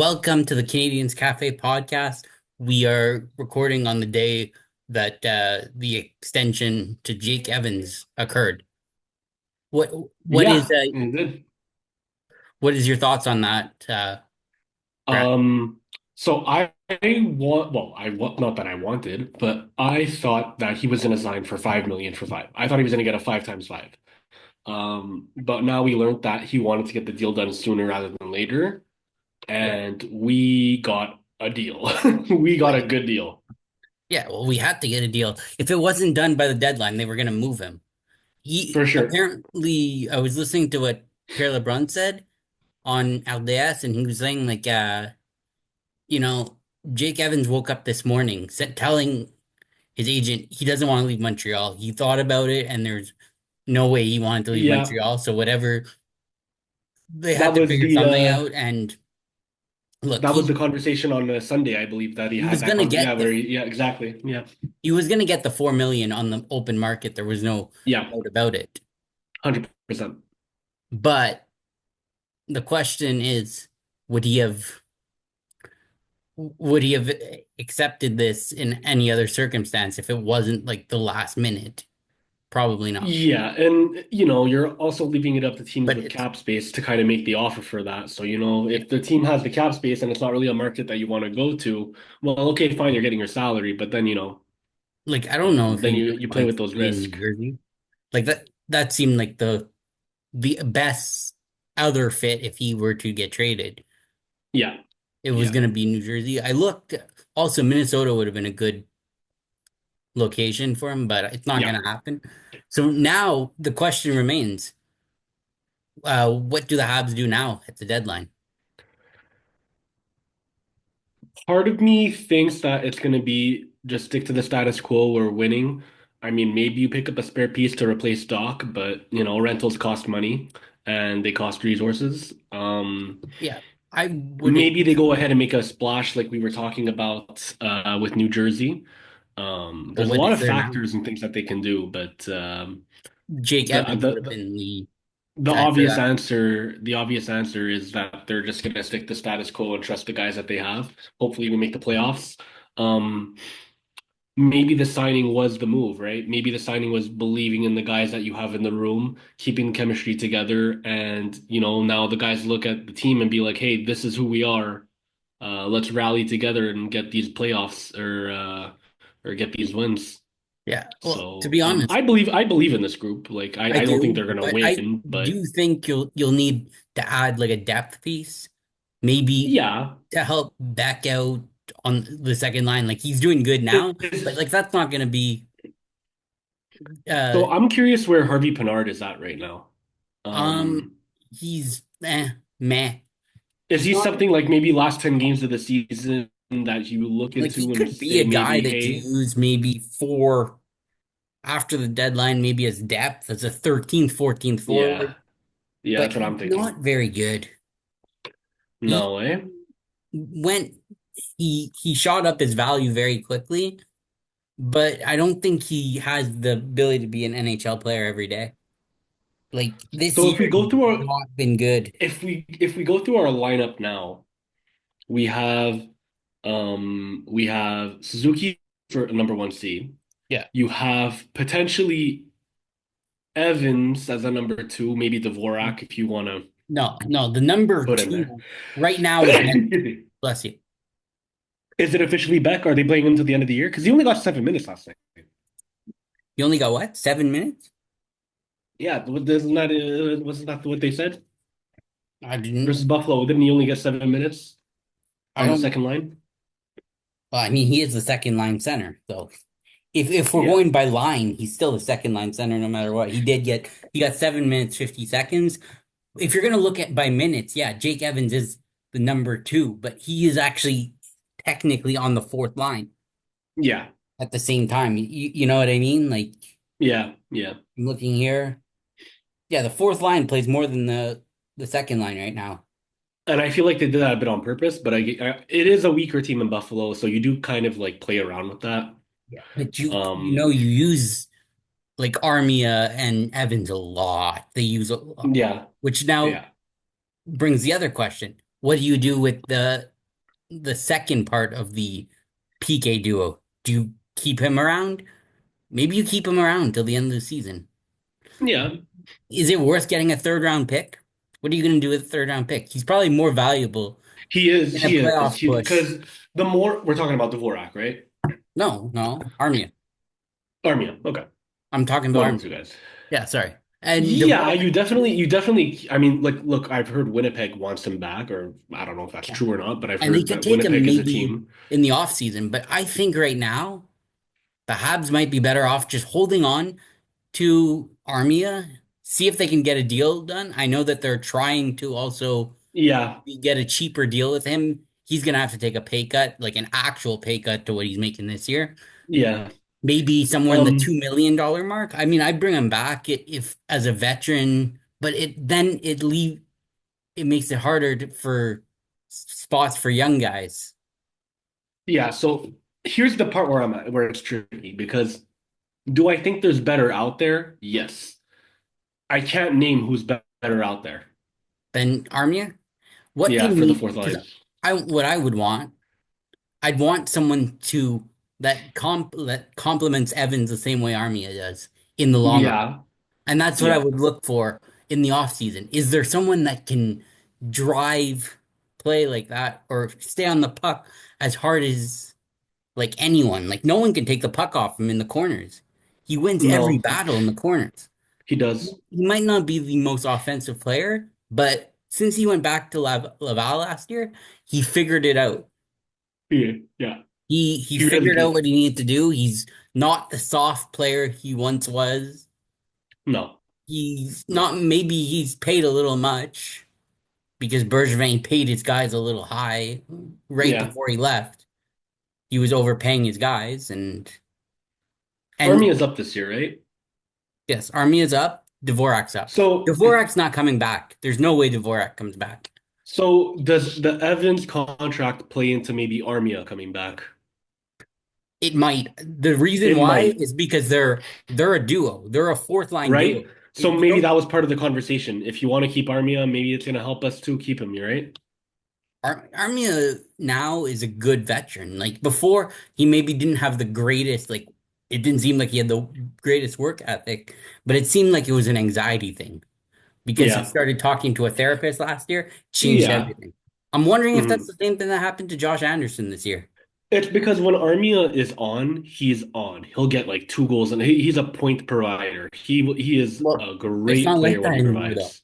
Welcome to the Canadiens Cafe podcast. We are recording on the day that the extension to Jake Evans occurred. What what is Yeah, it did. what is your thoughts on that, Brad? Um, so I want not that I wanted, but I thought that he was going to sign for 5 million for five. I thought he was going to get a five times five. But now we learned that he wanted to get the deal done sooner rather than later, Yeah, and we got a deal. We got a like good deal yeah. Well, we had to get a deal. If it wasn't done by the deadline, they were going to move him. He for sure. apparently, I was listening to what Pierre LeBrun said on LDS, and he was saying you know, Jake Evans woke up this morning telling his agent he doesn't want to leave Montreal. He thought about it, and there's no way he wanted to leave Yeah, Montreal. So whatever, they had that to was figure the something out. And look, that was the conversation on Sunday, I believe, that he he had was that gonna con yeah, get the where yeah, exactly. Yeah. he was gonna get the 4 million on the open market. There was no Yeah, doubt about it. 100%. But the question is, would he have would he have accepted this in any other circumstance if it wasn't like the last minute? Probably not. Yeah, and you're also leaving it up to teams But with it's cap space to kind of make the offer for that. So, yeah, if the team has the cap space and it's not really a market that you want to go to, well, okay, fine, you're getting your salary, but then, like I don't know if then he you really you play wants with to those be in New risks. Jersey. Like that seemed like the best other fit if he were to get traded. Yeah, It was yeah, going to be New Jersey. I looked also Minnesota would have been a good location for him, but it's not yeah. going to happen. So now the question remains, what do the Habs do now at the deadline? Part of me thinks that it's going to be just stick to the status quo. We're winning. I mean, maybe you pick up a spare piece to replace Doc, but rentals cost money and they cost resources. Yeah, I wouldn't. Maybe they go ahead and make a splash like we were talking about with New Jersey. Well, There's a what lot is of there now? factors and things that they can do, but Jake the Evans would the have the, been the the guy for obvious that. answer the obvious answer is that they're just going to stick to status quo and trust the guys that they have. Hopefully, we make the playoffs. Um, Maybe the signing was the move, right? Maybe the signing was believing in the guys that you have in the room, keeping chemistry together, and now the guys look at the team and be like, "Hey, this is who we are. Let's rally together and get these playoffs or get these wins." Yeah. Well, to So be honest, I believe in this group. Like I I don't think do, they're gonna but I win, but do think you'll need to add like a depth piece, maybe yeah. to help back out on the second line. Like he's doing good now, but Is- like that's not going to be uh So I'm curious where Harvey Pinard is at right now. um Um, he's meh. is He's he not something like maybe last 10 games of the season that you look like he into and could be say a guy maybe, that you hey, use maybe for after the deadline, maybe as depth as a 13th, 14th yeah, forward, yeah, but that's what he's I'm thinking. not very good. He No, eh? went he shot up his value very quickly, but I don't think he has the ability to be an NHL player every day. Like this So year, if we he's go through our not been good. if we go through our lineup now, we have we have Suzuki for number one seed. Yeah. You have potentially Evans as a number two, maybe Dvorak if you want to No, no, the number put in there. two right now is Beck. Excuse me. Bless you. Is it officially Beck? Are they playing him until the end of the year? Because he only got 7 minutes last night. You only got what? 7 minutes? Yeah, wasn't that what they said I didn't. versus Buffalo? Didn't he only get 7 minutes I on the don't. second line? Well, I mean, he is the second line center. So if we're Yeah, going by line, he's still the second line center no matter what. He got 7 minutes, 50 seconds. If you're gonna look at by minutes, yeah, Jake Evans is the number two, but he is actually technically on the fourth line yeah, at the same time. You know what I mean? Like yeah, yeah. I'm looking here. Yeah, the fourth line plays more than the second line right now. And I feel like they did that a bit on purpose, but it is a weaker team in Buffalo, so you do kind of like play around with that. Yeah. But Um, you use like Armia and Evans a lot. They use a lot, yeah, which now yeah. brings the other question. what do you do with the second part of the PK duo? Do you keep him around? Maybe you keep him around till the end of the season. Yeah, Is it worth getting a third round pick? What are you going to do with a third round pick? He's probably more valuable he is. in a He is. playoff He push. because the more we're talking about Dvorak, right? No, no, Armia. Armia. Okay, I'm talking about one of the Armia. two guys. Yeah, sorry. And Yeah, Dvorak, you definitely. I mean, like, look, I've heard Winnipeg wants him back, or I don't know if that's yeah. true or not, but I've And they heard could that take him Winnipeg is a maybe team. in the off season, but I think right now the Habs might be better off just holding on to Armia, see if they can get a deal done. I know that they're trying to also Yeah, get a cheaper deal with him. He's gonna have to take a pay cut, like an actual pay cut to what he's making this year. yeah. Maybe somewhere in the $2 Um, million mark. I mean, I'd bring him back if as a veteran, but it makes it harder for spots for young guys. yeah. So here's the part where I'm at, where it's tricky because do I think there's better out there? Yes. I can't name who's better out there. Then Armia, what they Yeah, for the need, fourth because line. what I would want, I'd want someone to that complements Evans the same way Armia does in the long run. Yeah, And that's what I yeah, would look for in the offseason. Is there someone that can drive play like that or stay on the puck as hard as like anyone? Like no one can take the puck off him in the corners. He wins every no, battle in the corners. he does. He might not be the most offensive player, but since he went back to Laval last year, he figured it out. Yeah, yeah, He he really figured out did. what he needed to do. He's not the soft player he once was. No, He's no, not, maybe he's paid a little much because Bergevin paid his guys a little high right yeah. before he left. He was overpaying his guys and Army is up this year, right? yes, Armia's up, Dvorak's up. So, Dvorak's not coming back. There's no way Dvorak comes back. so does the Evans contract play into maybe Armia coming back? It might. The reason It why might, is because they're a duo. They're a fourth line duo. right? So You maybe don't that was part of the conversation. If you want to keep Armia, maybe it's going to help us to keep him, right? Armia now is a good veteran. Like before, he maybe didn't have the greatest, like it didn't seem like he had the greatest work ethic, but it seemed like it was an anxiety thing because he Yeah, started talking to a therapist last year, changed yeah. everything. I'm wondering if that's Mhm. the same thing that happened to Josh Anderson this year. It's because when Armia is on, he's on. He'll get like two goals, and he's a point provider. He is Well, a it's great not player like when that he anymore though. provides.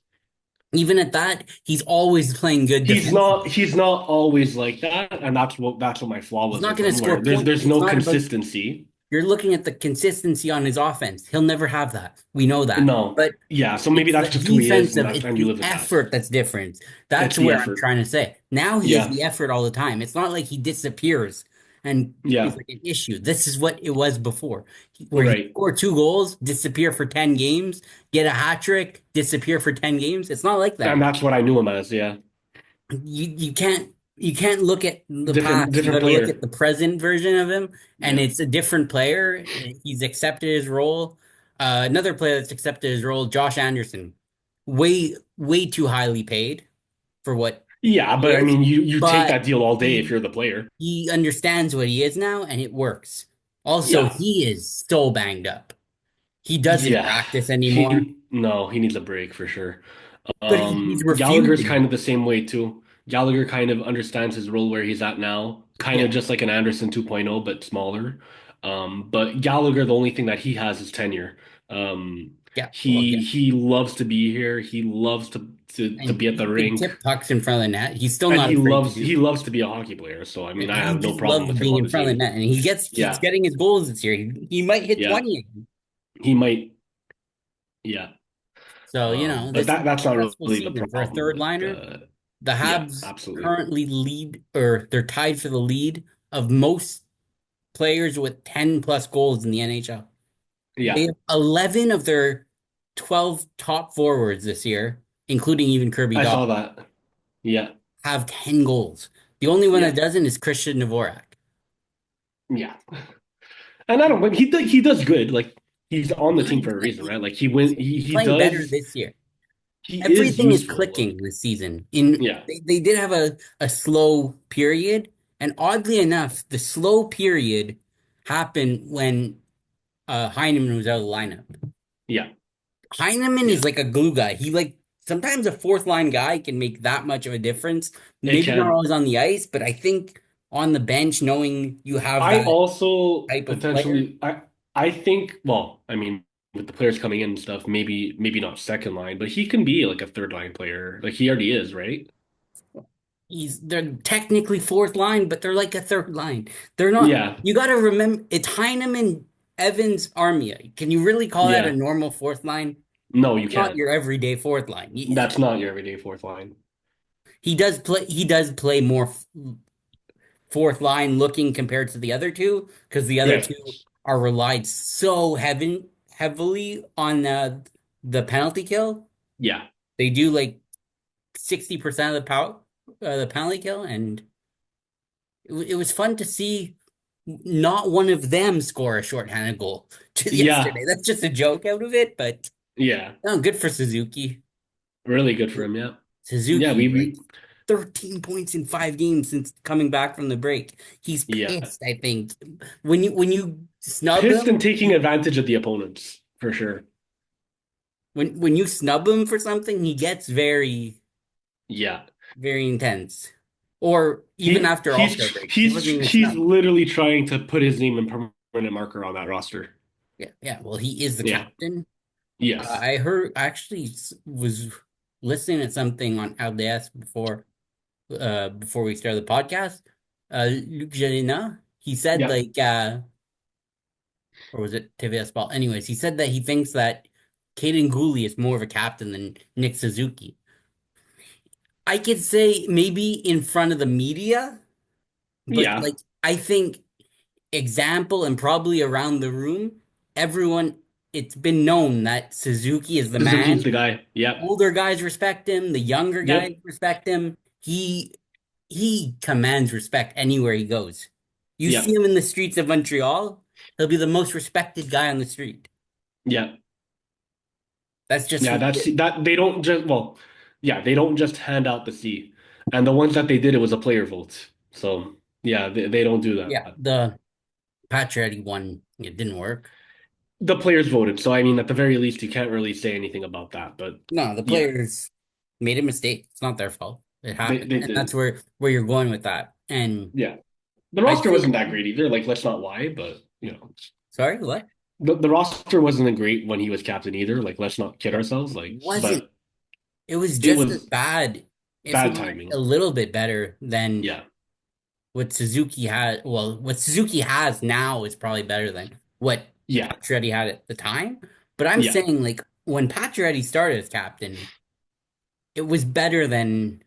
Even at that, he's always playing good defensively. He's not always like that, and that's what my flaw He's was not with going to him, score where there's points. there's It's no not about consistency. You're looking at the consistency on his offense. He'll never have that. We know that. No, But yeah. So maybe it's the that's just who he is, defensive, it's and you the live with that. effort that's different. It's That's the where I'm effort. trying to say. Now he has Yeah, the effort all the time. It's not like he disappears and is yeah. like an issue. This is what it was before, where he Right. score two goals, disappear for 10 games, get a hat trick, disappear for 10 games. It's not like that And anymore. that's what I knew him as. Yeah, You can't look at the different past. You different got to look at player. the present version of him, and Yeah, it's a different player. He's accepted his role. Another player that's accepted his role, Josh Anderson, way too highly paid for what yeah. he But I is, mean, you take but that deal all day if he you're the player. he understands what he is now, and it works. Also, Yeah, he is so banged up. He doesn't yeah. practice anymore, He no, he needs a break for sure. but he's Gallagher's refusing. kind of the same way too. Gallagher kind of understands his role where he's at now, kind of Yeah, just like an Anderson 2.0, but smaller. But Gallagher, the only thing that he has is tenure. Um, yeah, well, he yeah. he loves to be here. He loves to And be at the he can rink, tip pucks in front of the net. He's still and not afraid to do. he loves to be a hockey player. So I mean, I He have no just problem loves with him being on in the front of the team. net, and he's Yeah, getting his goals this year. He might hit yeah, 20 again. he might. Yeah, So, but this is a that's not successful really the season for a problem. third Like, liner. The yeah, Habs absolutely. currently lead, or they're tied for the lead of most players with 10 plus goals in the NHL. They Yeah, have 11 of their 12 top forwards this year, including even Kirby I Dach, saw that. Yeah, have 10 goals. The only one that yeah, doesn't is Christian Dvorak. yeah. And I don't, but he does good. Like he's on the team He's, for a reason, right? Like he's he playing better does. this year. He is everything is useful. Like, clicking this season. In yeah, they did have a slow period, and oddly enough, the slow period happened when Heineman was out of the lineup. yeah, Heineman yeah. is like a glue guy. He like sometimes a fourth line guy can make that much of a difference. It Maybe not can. always on the ice, but I think on the bench, knowing you have I that also type of player, potentially I think well, I mean with the players coming in and stuff, maybe not second line, but he can be like a third line player. Like he already is, right? they're technically fourth line, but they're like a third line. They're not. Yeah. You got to remember it's Heineman, Evans, Armia. Can you really call that a Yeah. normal fourth line? No, you Not can't. your everyday fourth line. That's not your everyday fourth line. He does play. He does play more fourth line looking compared to the other two because the other Yeah. two are relied so heavily on the penalty kill. Yeah. They do like 60% of the penalty kill, and it was fun to see not one of them score a shorthanded goal Yeah. yesterday. That's just a joke out of it, but Yeah. no, good for Suzuki. Really good for him, yeah. Yeah, Suzuki, like 13 points in 5 games since coming back from the break. He's yeah. pissed, I think. When you snub Pissed and him, taking advantage of the opponents, for sure. when you snub him for something, he gets very, Yeah. very intense. Or even after All-Star breaks, he wasn't even He's snubbed. literally trying to put his name in permanent marker on that roster. Yeah, yeah. Well, he is the Yeah. captain. Yes. I heard actually was listening to something on LDS before we started the podcast. Luc Jelena, he said Yeah. like or was it TVS Ball? Anyways, he said that he thinks that Caden Gooley is more of a captain than Nick Suzuki. I could say maybe in front of the media, but Yeah. like I think example and probably around the room, everyone it's been known that Suzuki is the Suzuki's man. the guy. Yep. Older guys respect him, the younger guys Yep. respect him. He commands respect anywhere he goes. You see Yep. him in the streets of Montreal, he'll be the most respected guy on the street. Yep. That's just Yeah, who he that's is. that they don't just well, yeah, they don't just hand out the C. And the ones that they did, it was a player vote. So yeah, they don't do Yeah, that. the Pacioretty one, it didn't work. The players voted. So I mean, at the very least, you can't really say anything about that. But No, the yeah, players made a mistake. It's not their fault. It happened, they and that's did. where you're going with that. And Yeah. The I'd roster say, wasn't that great either. Like, let's not lie, but sorry, what? the roster wasn't great when he was captain either. Like, let's not kid ourselves. Like, Wasn't. but It was it just as was bad, if bad not a timing. little bit better than Yeah. what Suzuki had. Well, what Suzuki has now is probably better than what Yeah. Pacioretty had at the time. But I'm Yeah. saying, like, when Pacioretty started as captain, it was better than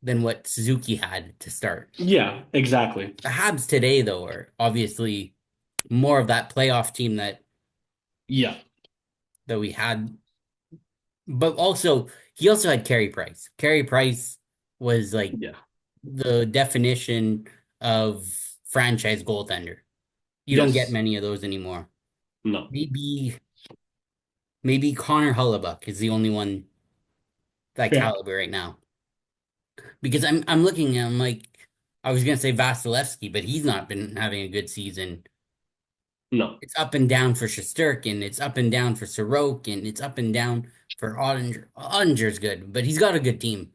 what Suzuki had to start. Yeah. Exactly. The Habs today, though, are obviously more of that playoff team Yeah. that we had. But also, he also had Carey Price. Carey Price was like Yeah. the definition of franchise goaltender. You don't get Yes. many of those anymore. No. Maybe maybe Connor Hellebuck is the only one that Yeah. caliber right now. Because I'm looking at him like I was gonna say Vasilevsky, but he's not been having a good season. No. It's up and down for Shesterkin, it's up and down for Sorokin, it's up and down for Ottinger. Ottinger's good, but he's got a good team.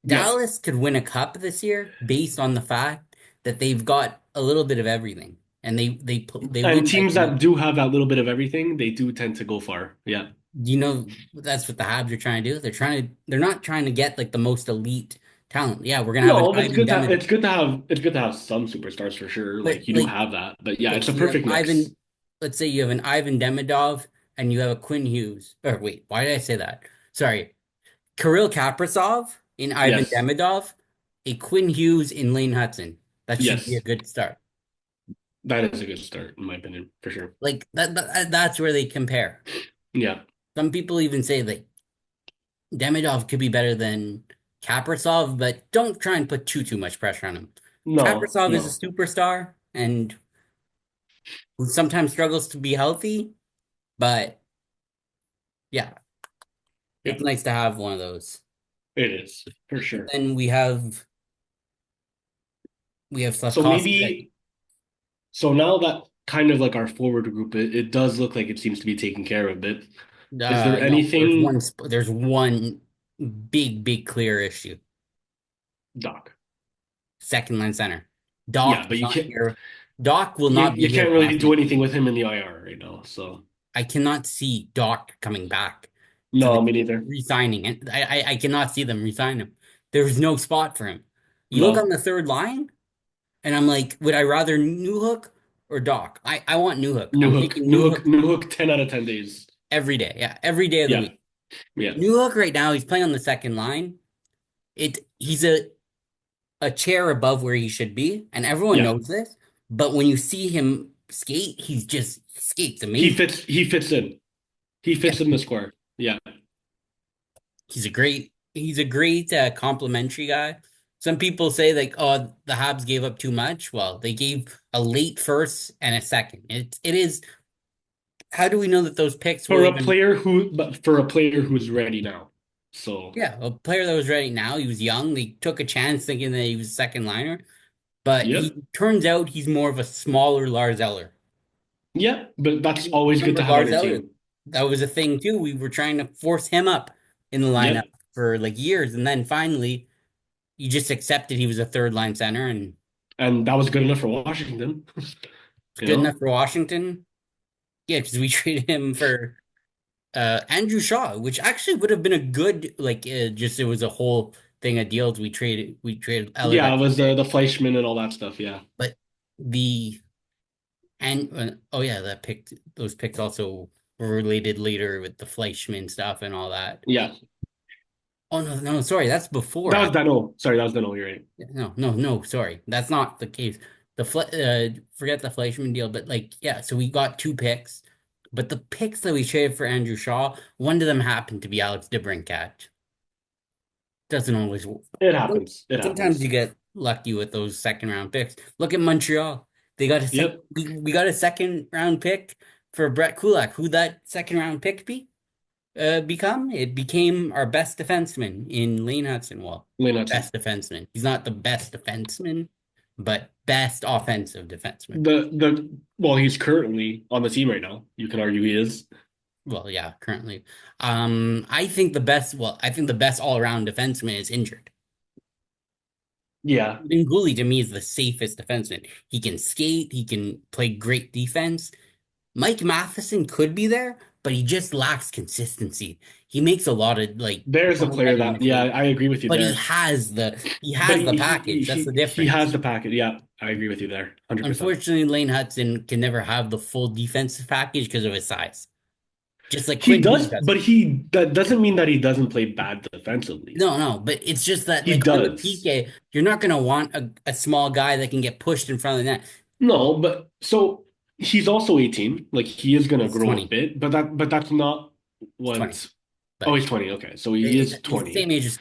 Yeah. Dallas could win a cup this year based on the fact that they've got a little bit of everything, and they And win like teams that do have that little bit of everything, they do tend to go far. Yeah. you know that's what the Habs are trying to do. They're not trying to get like the most elite talent. Yeah, we're gonna have an No, but Ivan Demidov, it's good to have some superstars for sure. but Like you do like have that. But yeah, it's a you have perfect mix. Ivan. Let's say you have an Ivan Demidov and you have a Quinn Hughes. Or wait, why did I say that? Sorry, Kirill Kaprizov in Ivan Yes. Demidov, a Quinn Hughes in Lane Hudson. That should be a Yes. good start. That is a good start, in my opinion, for sure. Like that's where they compare. Yeah. Some people even say like Demidov could be better than Kaprizov, but don't try and put too much pressure on him. No, Kaprizov is no. a superstar and who sometimes struggles to be healthy, but yeah. Yeah, It's nice to have one of those. it is for And sure. then we have So Slavkovsky that maybe so now that kind of like our forward group, it does look like it seems to be taken care of a bit. Is there no, anything, there's one big clear issue. Doc? Second line center. Yeah, Doc but is not here. Doc will you not be you here can't really past do next anything season. with him in the IR right now. So I cannot see Doc coming back to the no, me team, neither. re-signing it. I cannot see them re-sign him. There's no spot for him. You look on No, the third line, and I'm like, would I rather Newhook or Doc? I want Newhook. New I'm Hook, taking New Hook, Newhook New Hook. 10 out of 10 days. every day. Yeah, every day of the Yeah, week. yeah, Newhook right now, he's playing on the second line. He's a chair above where he should be, and everyone yeah. knows this. But when you see him skate, he skates He amazing. fits. He fits in. He Yeah, fits in the square. Yeah, he's a great complimentary guy. Some people say like, oh, the Habs gave up too much. Well, they gave a late first and a second. It is. How do we know that those picks will even? but for a player who's ready now. So, Yeah, a player that was ready now. He was young. They took a chance thinking that he was a second liner, but he yep, turns out he's more of a smaller Lars Eller. yeah. But that's And always good remember to have on Lars your Eller? team. That was a thing too. We were trying to force him up in the lineup Yep, for like years, and then finally, you just accepted he was a third line center, and and that was good enough for Washington. it's You good enough know. for Washington. Yeah, because we traded him for Andrew Shaw, which actually would have been a good like just it was a whole thing of deals. We traded Eller Yeah, got it two was picks, the Fleischman and all that stuff. Yeah, but the and oh yeah, those picks also were related later with the Fleischman stuff and all that. yeah. Oh no, sorry, that's before That was actually. Dano. Sorry, that was Dano. You're right. No, sorry, that's not the case. Forget the Fleischman deal, but like yeah, so we got two picks, but the picks that we traded for Andrew Shaw, one of them happened to be Alex DeBrincat. Doesn't always work. It happens. It Sometimes you happens. get lucky with those second round picks. Look at Montreal. They got a sec Yep. we got a second round pick for Brett Kulak. Who that second round pick become? It became our best defenseman in Lane Hudson. Well, Lane Hudson. best defenseman. He's not the best defenseman, but best offensive defenseman. Well, he's currently on the team right now. You can argue he is. Well, yeah, currently. I think the best all around defenseman is injured. Yeah. Nguli to me is the safest defenseman. He can skate, he can play great defense. Mike Matheson could be there, but he just lacks consistency. He makes a lot of like There's a player goal-getting that, yeah, mistakes, I agree with you but he there. has the he But has the package. That's the he has difference. the packet. Yeah, I agree with you there. 100%. Unfortunately, Lane Hudson can never have the full defensive package because of his size. Just like He Quinn Hughes does, doesn't. but that doesn't mean that he doesn't play bad defensively. No, but it's just that He like on the does. PK, you're not gonna want a small guy that can get pushed in front of the net. No, but so he's also 18. Like he is gonna He's grow a 20. bit, but that's not He's 20. what. Oh, But he's 20. Okay, so he is he's the same 20. age as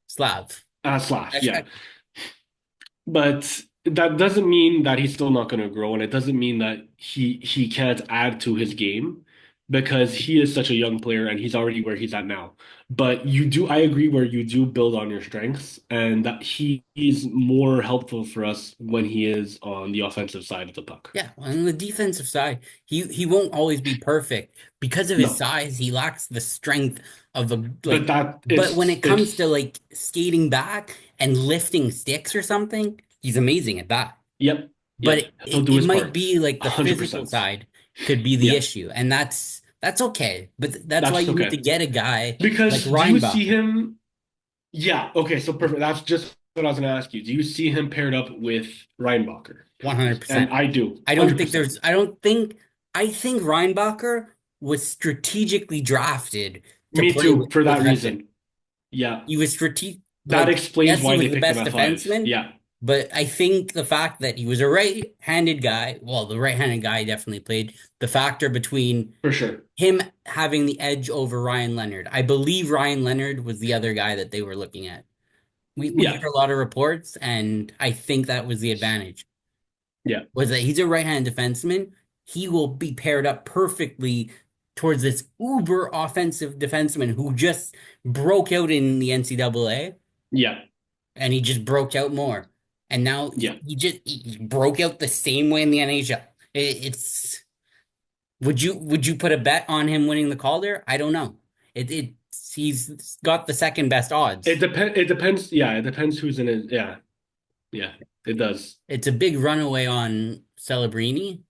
Slav. Slash, That's yeah. But that doesn't mean that he's still not going to grow, and it doesn't mean that he can't add to his game because he is such a young player and he's already where he's at now. But I agree where you do build on your strengths, and that he is more helpful for us when he is on the offensive side of the puck. Yeah, on the defensive side, he won't always be perfect because of his No, size. He lacks the strength of a but like. that But when it comes to it's like skating back and lifting sticks or something, he's amazing at that. yep, But yep. it, He'll it, do it his might part, be like the physical 100%. side could be the Yeah, issue, and that's okay. But that's why that's you need to okay. get a guy like Because do you see Reinbacher, him? Yeah, okay, so perfect. That's just what I was going to ask you. Do you see him paired up with Reinbacher? And 100%. I do, I don't think 100%. there's. I don't think. I think Reinbacher was strategically drafted to Me play too, for with that Hudson. reason. Yeah, He was strategic. that Like, explains yes, he why was they the picked him best at five. defenseman, Yeah, but I think the fact that he was a right-handed guy, well, the right-handed guy definitely played the factor between for sure. him having the edge over Ryan Leonard. I believe Ryan Leonard was the other guy that they were looking at. We Yeah, hear a lot of reports, and I think that was the advantage. yeah, Was that he's a right-hand defenseman. He will be paired up perfectly. towards this uber offensive defenseman who just broke out in the NCAA Yeah, and he just broke out more. And now yeah. he broke out the same way in the NHL. It's would you put a bet on him winning the Calder? I don't know. He's got the second best It odds. depend. It depends. Yeah, it depends who's in it. Yeah, yeah. It does. It's a big runaway on Celebrini,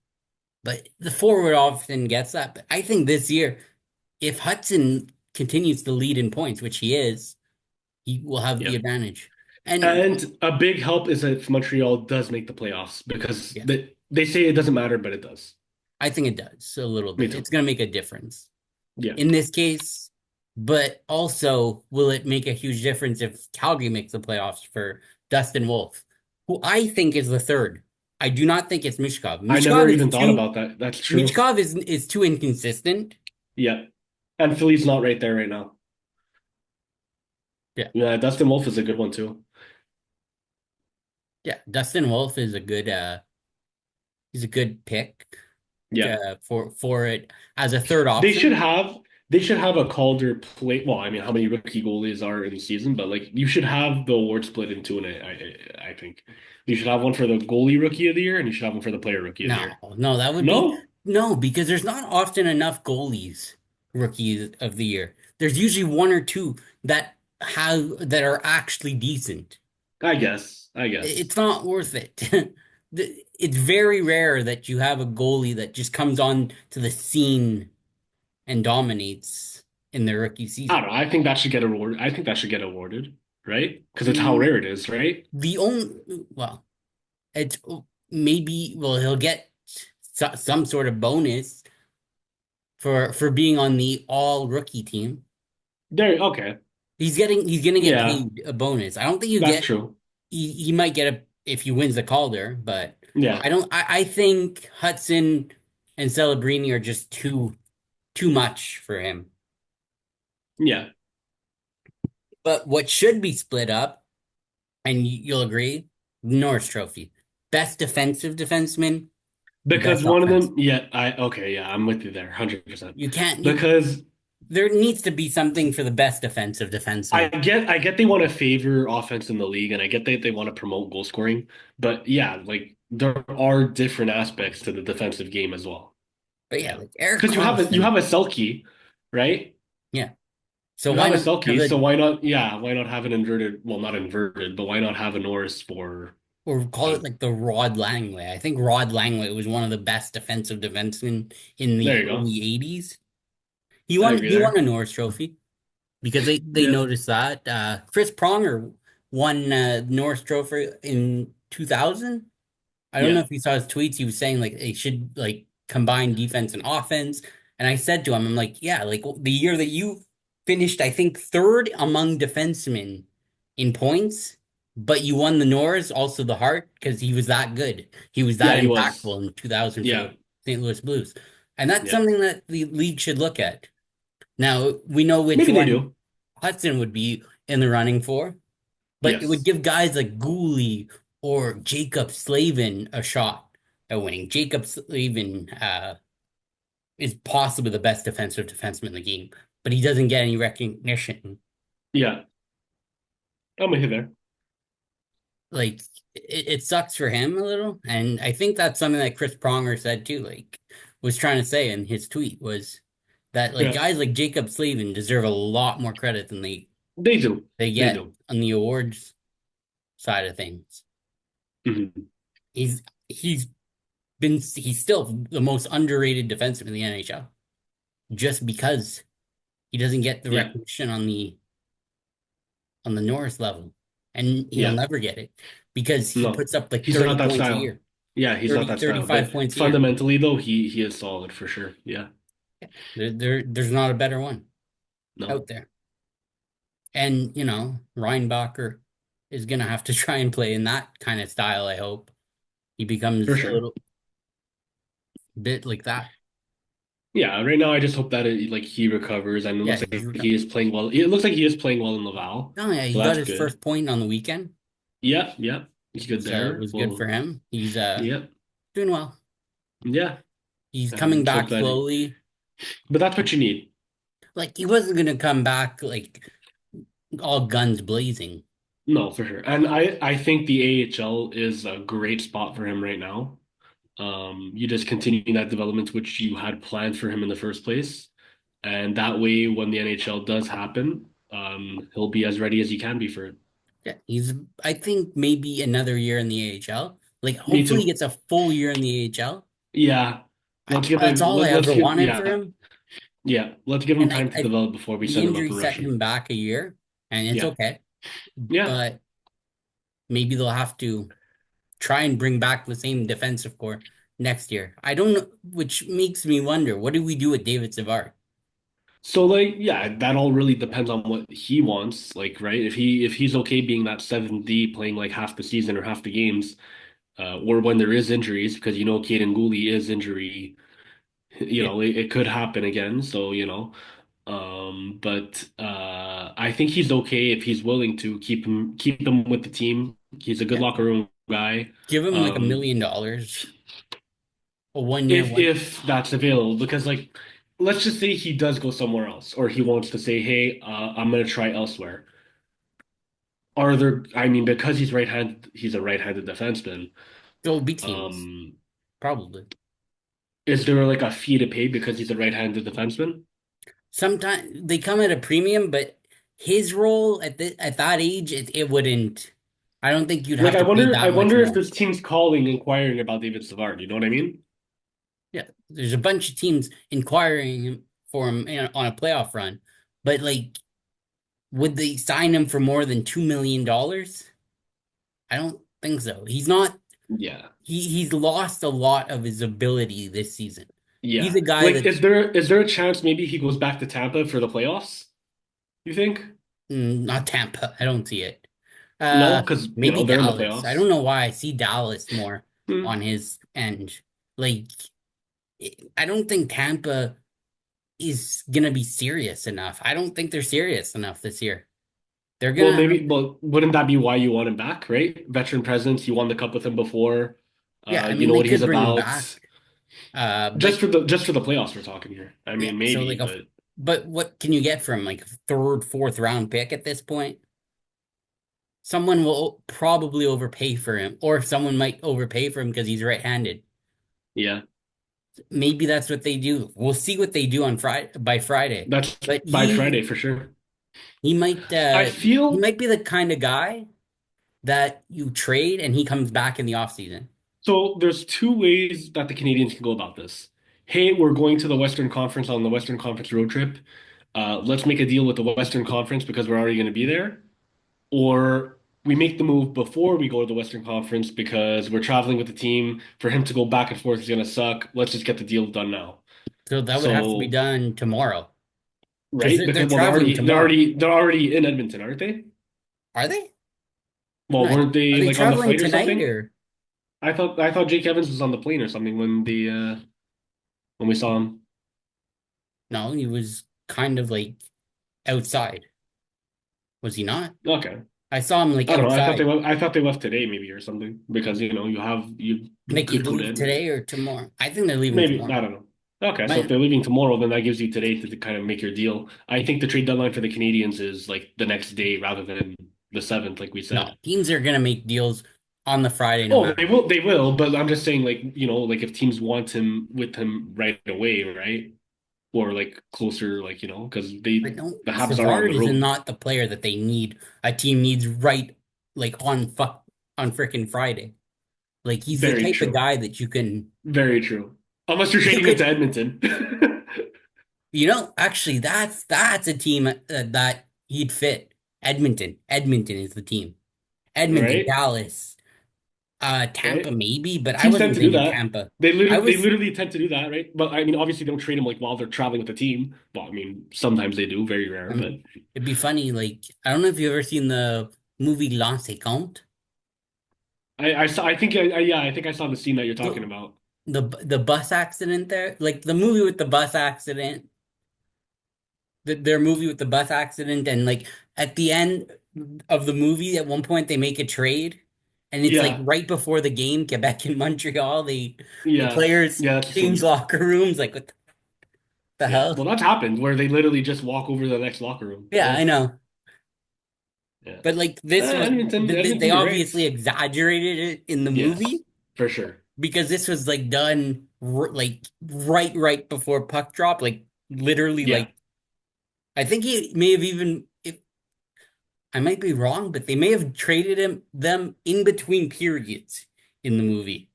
but the forward often gets that. But I think this year, if Hudson continues to lead in points, which he is, he will have Yeah. the advantage. And And a big help is if Montreal does make the playoffs because yeah, they say it doesn't matter, but it does. I think it does a little Me bit. too. It's going to make a difference Yeah. in this case, but also will it make a huge difference if Calgary makes the playoffs for Dustin Wolf, who I think is the third. I do not think it's Mishkov. I never even thought about that. That's true. Michkov is too inconsistent. Yeah. And Philly's not right there right now. Yeah. Yeah, Dustin Wolf is a good one too. Yeah. Dustin Wolf is a good he's a good pick Yeah. for it as a third They should option. have they should have a Calder play. Well, I mean, how many rookie goalies are in the season? But like, you should have the award split in two, and I think you should have one for the goalie rookie of the year, and you should have one for the player rookie of the No, year. no, that would be No, no, because there's not often enough goalies rookies of the year. There's usually one or two that are actually decent. I guess, I guess. It's not worth it. It's very rare that you have a goalie that just comes on to the scene and dominates in their rookie I season. don't know. I think that should get awarded. I think that should get awarded, right? Because it's how Mm, rare it is, right? the only, well, it's maybe, well, he'll get some sort of bonus for being on the all rookie team. There, okay, He's gonna get yeah, paid a bonus. I don't think you that's get true. he might get a if he wins the Calder, but Yeah, I think Hudson and Celebrini are just too much for him. yeah. But what should be split up, and you'll agree, Norris Trophy. Best defensive defenseman, Because best one of offense. them, yeah, I okay, yeah, I'm with you there, 100%. You can't you Because there needs to be something for the best defensive defenseman. I get they want to favor offense in the league, and I get they want to promote goal scoring, but yeah, like there are different aspects to the defensive game as well. But yeah, Yeah, like Eric because you Carlson. have a Selke, right? Yeah. So You why have a not have Selke, a so why not? Yeah, why not have an inverted? Well, not inverted, but why not have a Norris for? or call Uh, it like the Rod Langley? I think Rod Langley was one of the best defensive defensemen in there the you go. early 80s. I agree He won a there. Norris Trophy because they Yeah, noticed that. Chris Pronger won Norris Trophy in 2000. I don't know yeah, if you saw his tweets. He was saying like they should like combine defense and offense. And I said to him, I'm like, yeah, like the year that you finished, I think third among defensemen in points, but you won the Norris, also the Hart, because he was that good. He was yeah. that He was. impactful in 2000 for Yeah, the St. Louis Blues. And that's yeah. something that the league should look at. Now, we know which Maybe they one do. Hudson would be in the running for. But it would Yes. give guys like Gooley or Jacob Slavin a shot at winning. Jacob Slavin is possibly the best defensive defenseman in the game, but he doesn't get any recognition. Yeah, I'm with you there. Like it sucks for him a little, and I think that's something that Chris Pronger said too. Like was trying to say in his tweet was that like Yeah, guys like Jacob Slavin deserve a lot more credit than they do. they They get do. on the awards side of things. Mhm. He's he's he's still the most underrated defenseman in the NHL just because he doesn't get the Yeah, recognition on the Norris level. And he'll yeah. never get it because he No, puts up like he's not 30 that points a style. year, Yeah, he's not that style. 35 But points a year. fundamentally, though, he is solid for sure. Yeah. There's not a better one No, out there. And, Reinbacher is going to have to try and play in that kind of style, I hope. He for becomes a sure. little bit like that. Yeah. Right now, I just hope that like he recovers, and it Yeah, looks he's like he is playing well. It looks like he is playing well in Laval, oh yeah, so he got that's his good. first point on the weekend. Yeah, yeah. He's good there. Was good for Well, him. He's yeah, doing well. yeah. He's And coming let's hope back that. slowly. But that's what you need. Like he wasn't gonna come back like all guns blazing. No, for sure. And I think the AHL is a great spot for him right now. You just continue that development which you had planned for him in the first place. And that way, when the NHL does happen, he'll be as ready as he can be for it. Yeah, he's I think maybe another year in the AHL. Like Me hopefully he too. gets a full year in the AHL. Yeah. That's all I Let's ever give wanted for yeah. him. Yeah. Let's give him And time to I develop before we the send him up injury and set rush him. him back a year, and it's Yeah. okay. Yeah. But maybe they'll have to try and bring back the same defensive core next year. I don't know, which makes me wonder, what do we do with David Savard? So like yeah, that all really depends on what he wants. Like, right? If he's okay being that 7D playing like half the season or half the games, or when there is injuries, because you know Caden Gooley is injury, Yeah, it could happen again. So, but I think he's okay if he's willing to keep him with the team. He's a good yeah. locker room guy. Give him like a Um, million dollars, a 1 year one. if that's available, because like let's just say he does go somewhere else, or he wants to say, "Hey, I'm gonna try elsewhere." Are there? I mean, because he's a right-handed defenseman. There'll be teams, Um, probably. is there like a fee to pay because he's a right-handed defenseman? Sometimes they come at a premium, but his role at that age, it wouldn't. I don't think you'd Like, have to pay I that much wonder if more. this team's calling, inquiring about David Savard. You know what I mean? Yeah, there's a bunch of teams inquiring for him on a playoff run, but like, would they sign him for more than $2 million? I don't think so. He's not. Yeah. He's lost a lot of his ability this season. He's Yeah. a guy Like, that's is there a chance maybe he goes back to Tampa for the playoffs? You think? not Tampa. I don't see it. No, because Maybe they're in the Dallas. I playoffs. don't know why I see Dallas more Hmm. on his end. Like, I don't think Tampa is gonna be serious enough. I don't think they're serious enough this year. They're Well, gonna, maybe. Well, wouldn't that be why you want him back, right? Veteran presence. You won the cup with him before. yeah. I You mean, know they what he's could bring him about. back. But Just for the playoffs, we're talking here. I yeah. mean, So maybe, like a, but but what can you get from like a third, fourth round pick at this point? Someone will probably overpay for him, or someone might overpay for him because he's right-handed. yeah, Maybe that's what they do. We'll see what they do on Friday by Friday. that's But by Friday for sure. he might I he feel might be the kind of guy that you trade and he comes back in the offseason. so. There's two ways that the Canadians can go about this. Hey, we're going to the Western Conference on the Western Conference road trip. Let's make a deal with the Western Conference because we're already going to be there. Or we make the move before we go to the Western Conference because we're traveling with the team. For him to go back and forth is going to suck. Let's just get the deal done now. So that would have to be So, done tomorrow because right? they're Because well, traveling tomorrow. they're already in Edmonton, aren't they? Are they? Well, No, weren't are they they like on the traveling flight or tonight something? or I thought Jake Evans was on the plane or something when we saw him. no? He was kind of like outside. Was he not? Okay. I saw him like I don't know. outside. I thought they left today maybe or something because you Like could he'd go leave to today or tomorrow. I think they're leaving maybe tomorrow. I don't know. Okay, so if But they're leaving tomorrow, then that gives you today to kind of make your deal. I think the trade deadline for the Canadians is like the next day rather than the 7th, like we no, said. teams are gonna make deals on the Friday no Oh, matter. they will, but I'm just saying like, like if teams want him with him right away, right? Or like closer, like, because But no, the Habs are on Savard the is road. not the player that they need. A team needs right like on freaking Friday. Like he's the Very type of true. guy that Very true. Unless you're you trading him to could Edmonton. actually that's a team that he'd fit. Edmonton. Edmonton is the team. Edmonton, Right? Dallas, Tampa Right? maybe, but I Teams tend wasn't to do thinking that. Tampa. They I they was literally tend to do that, right? But I mean, obviously, they don't trade them like while they're traveling with the team. Well, I mean, sometimes they do, very rare. But it'd be funny. Like I don't know if you've ever seen the movie Lancé Compte. I saw. I think yeah. I think I saw the scene that you're talking The about. the bus accident there, like the movie with the bus accident, their movie with the bus accident, and like at the end of the movie, at one point they make a trade, and it's like Yeah, right before the game, Quebec and Montreal, the yeah, players yeah. That's a change scene. locker rooms, like what The Yeah. hell? Well, that's happened where they literally just walk over to the next locker room. Yeah, Yeah. I know. Yeah. But like this was they Edmonton, you're right. obviously exaggerated it in the Yes, movie for sure. because this was like done like right before puck drop, like literally Yeah. like I think he may have even if I might be wrong, but they may have traded them in between periods in the movie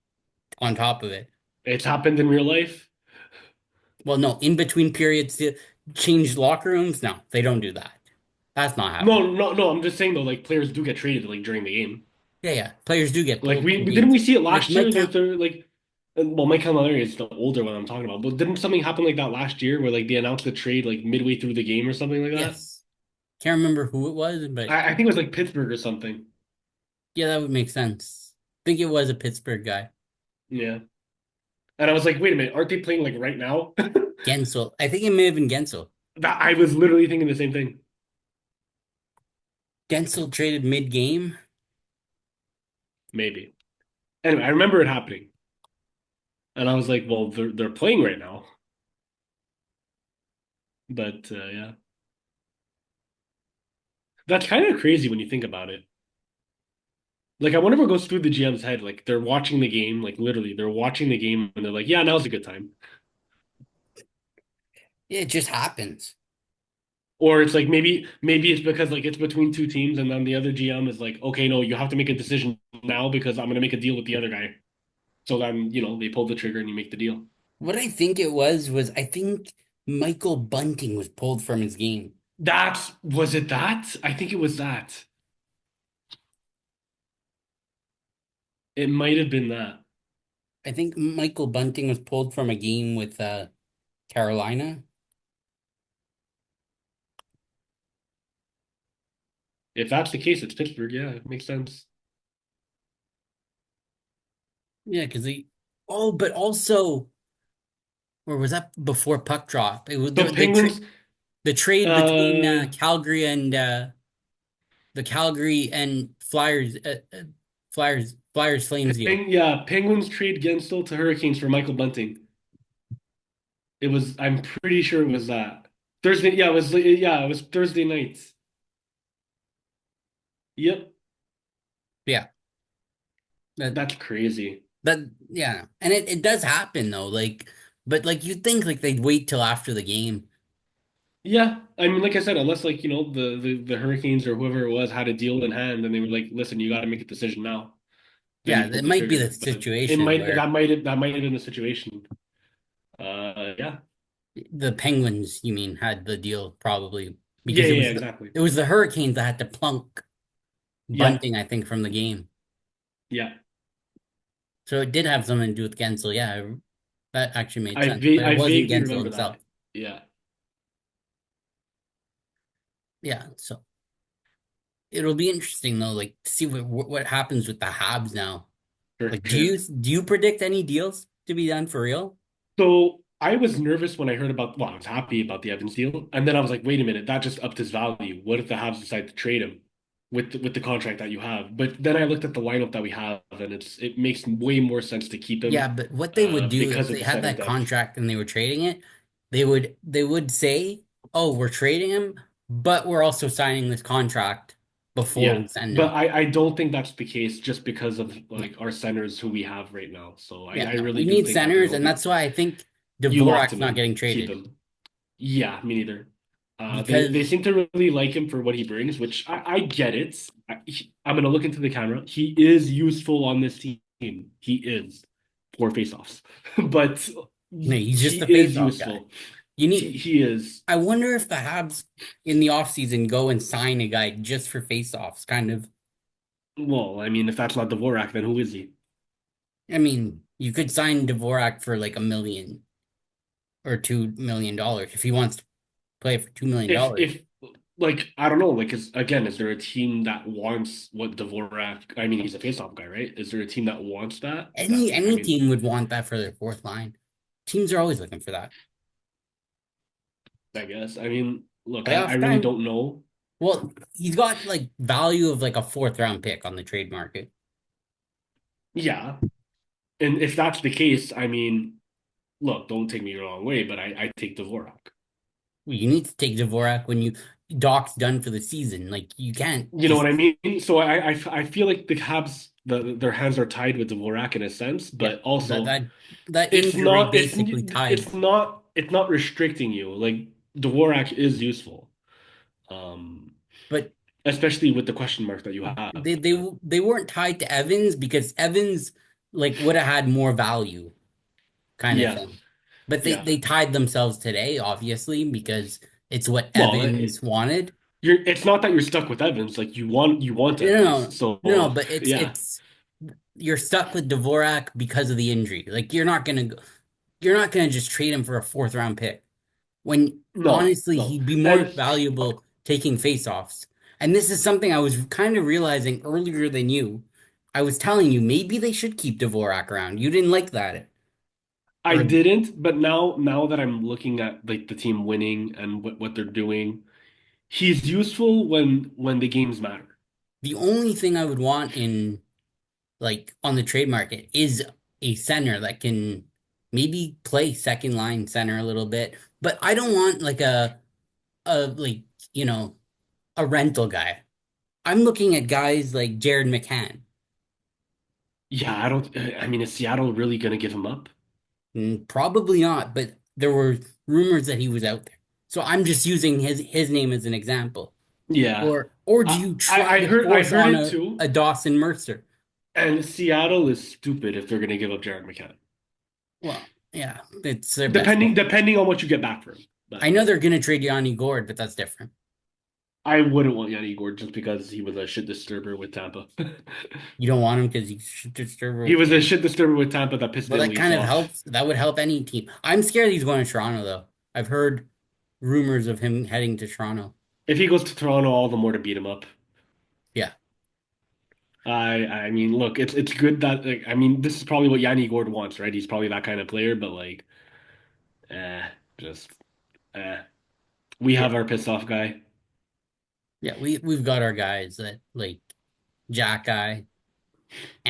on top of it. It's happened in real life. Well, no, in between periods to change locker rooms. No, they don't do that. That's not happening. No, no, no. I'm just saying though, like players do get traded like during the game. Yeah, yeah. Players do get Like pulled from we didn't games. we see it Like last year Mike with Count. the like well Mike Camilleri is the older one I'm talking about, but didn't something happen like that last year where like they announced the trade like midway through the game or something like that? Yes. Can't remember who it was, but I think it was like Pittsburgh or something. yeah, that would make sense. I think it was a Pittsburgh guy. Yeah. And I was like, wait a minute, aren't they playing like right now? Gensel. I think it may have been Gensel. That I was literally thinking the same thing. Gensel traded mid-game. Maybe. Anyway, I remember it happening. And I was like, well, they're playing right now. But yeah. That's kind of crazy when you think about it. Like I wonder what goes through the GM's head. Like they're watching the game, like literally, they're watching the game and they're like, yeah, now's a good time. Yeah, it just happens. Or it's like maybe it's because like it's between two teams and then the other GM is like, okay, no, you have to make a decision now because I'm gonna make a deal with the other guy. So then, they pull the trigger and you make the deal. What I think it was I think Michael Bunting was pulled from his game. That was it that? I think it was that. It might have been that. I think Michael Bunting was pulled from a game with Carolina. If that's the case, it's Pittsburgh. Yeah, it makes sense. Yeah, because he. Oh, but also, or was that before puck drop? It was The Penguins, the trade between uh, the Calgary and Flyers Flames deal. yeah, Penguins trade Gensel to Hurricanes for Michael Bunting. I'm pretty sure it was that. Thursday, yeah, it was Thursday nights. Yep, Yeah, that that's crazy. yeah, and it does happen though. Like, but like you'd think like they'd wait till after the game. Yeah, I mean, like I said, unless like the Hurricanes or whoever it was had a deal in hand, and they were like, "Listen, you got to make a decision now." Then Yeah, you pull it the might be the trigger. But it situation might where that might have been the situation. Yeah, the Penguins, you mean, had the deal probably yeah, because yeah, yeah, exactly. it was the Hurricanes that had to plunk Yeah, Bunting, I think, from the game. yeah. So it did have something to do with Gensel. Yeah, that actually made sense. But it I wasn't vaguely Gensel remember himself. that. Yeah, Yeah, so it'll be interesting though, like to see what happens with the Habs now. for Like, sure. do you predict any deals to be done for real? So I was nervous when I heard about. Well, I was happy about the Evans deal, and then I was like, "Wait a minute, that just upped his value. What if the Habs decide to trade him with the contract that you have?" But then I looked at the lineup that we have, and it makes way more sense to keep Yeah, him but what they would do if because of they the had center that depth. contract and they were trading it, they would say, "Oh, we're trading him, but we're also signing this contract before Yeah, we send but him." I don't think that's the case just because of No, like our centers who we have right now. So yeah, I no, really we do need think that there centers, will and be that's why I think you locked Dvorak's him not in, getting keep traded him. Yeah, me neither. They because seem to really like him for what he brings, which I get it. I'm gonna look into the camera. He is useful on this team. He is poor faceoffs, but no, he's he just a is face-off guy. useful. You He need. he is. I wonder if the Habs in the offseason go and sign a guy just for face-offs, kind of. Well, I mean, if that's not Dvorak, then who is he? I mean, you could sign Dvorak for like $1 million or $2 million if he wants to play for $2 million. If like I don't know, like is there a team that wants what Dvorak? I mean, he's a faceoff guy, right? Is there a team that wants that? That like I Any mean, team would want that for their fourth line. Teams are always looking for that. I guess. I mean, look, I Playoff really time. don't know. Well, he's got like value of like a fourth round pick on the trade market. Yeah, and if that's the case, I mean. look, don't take me the wrong way, but I take Dvorak. You need to take Dvorak when Doc's done for the season. Like you can't You know what just I mean? So I feel like the Habs their hands are tied with Dvorak in a sense, yeah, but that also that that it's injury not basically tied. it's not restricting you. Like Dvorak is useful, um, But especially with the question mark that you have. they weren't tied to Evans because Evans like would have had more value kind of Yeah, thing. But yeah. they tied themselves today, obviously, because it's what Well, Evans wanted. it's not that you're stuck with Evans. Like you want No, Evans. no, no, So but yeah, it's you're stuck with Dvorak because of the injury. Like you're not gonna just trade him for a fourth round pick when no, honestly no, he'd be more and valuable taking faceoffs. And this is something I was kind of realizing earlier than you. I was telling you maybe they should keep Dvorak around. You didn't like that I earlier. didn't. But now that I'm looking at like the team winning and what they're doing, he's useful when the games matter. The only thing I would want in like on the trade market is a center that can maybe play second line center a little bit, but I don't want like a like you know a rental guy. I'm looking at guys like Jared McCann. Yeah, I don't. I mean, is Seattle really gonna give him up? Probably not, but there were rumors that he was out there. So I'm just using his name as an example. Yeah, Or do you try I to heard force on it too. a Dawson Mercer? And Seattle is stupid if they're gonna give up Jared McCann. Well, yeah, it's their best player. Depending on what you get back for him. I But know they're gonna trade Yanni Gord, but that's different. I wouldn't want Yanni Gord just because he was a shit disturber with Tampa. You don't want him because he should disturb He with was a Tampa. shit disturber with Tampa that pissed Well, their that leagues kind of off. helps. That would help any team. I'm scared he's going to Toronto, though. I've heard rumors of him heading to Toronto. If he goes to Toronto, all the more to beat him up. Yeah, I mean, look, it's good that like, I mean, this is probably what Yanni Gord wants, right? He's probably that kind of player, but like, eh, just eh. We yeah, have our piss off guy. yeah. We've got our guys that like Jack Guy,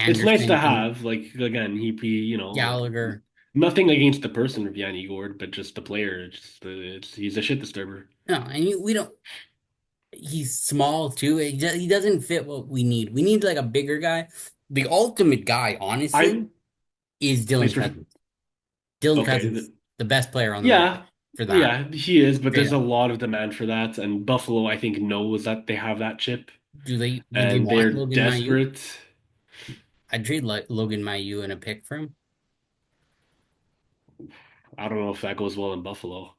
It's nice to Anderson can have, like, again, you know, like, Gallagher. nothing against the person of Yanni Gord, but just the player. He's a shit disturber. No, and we don't. He's small too. He doesn't fit what we need. We need like a bigger guy. The ultimate guy, I honestly, is plays Dylan for Cousins. Dylan okay, Cousins, the best player on the market yeah, for that. yeah, he is, but Straight there's a up. lot of demand for that, and Buffalo, I think, knows that they have that chip, Do they and want they're Logan Mailloux? desperate. I'd trade like Logan Mailloux and a pick for him. I don't know if that goes well in Buffalo.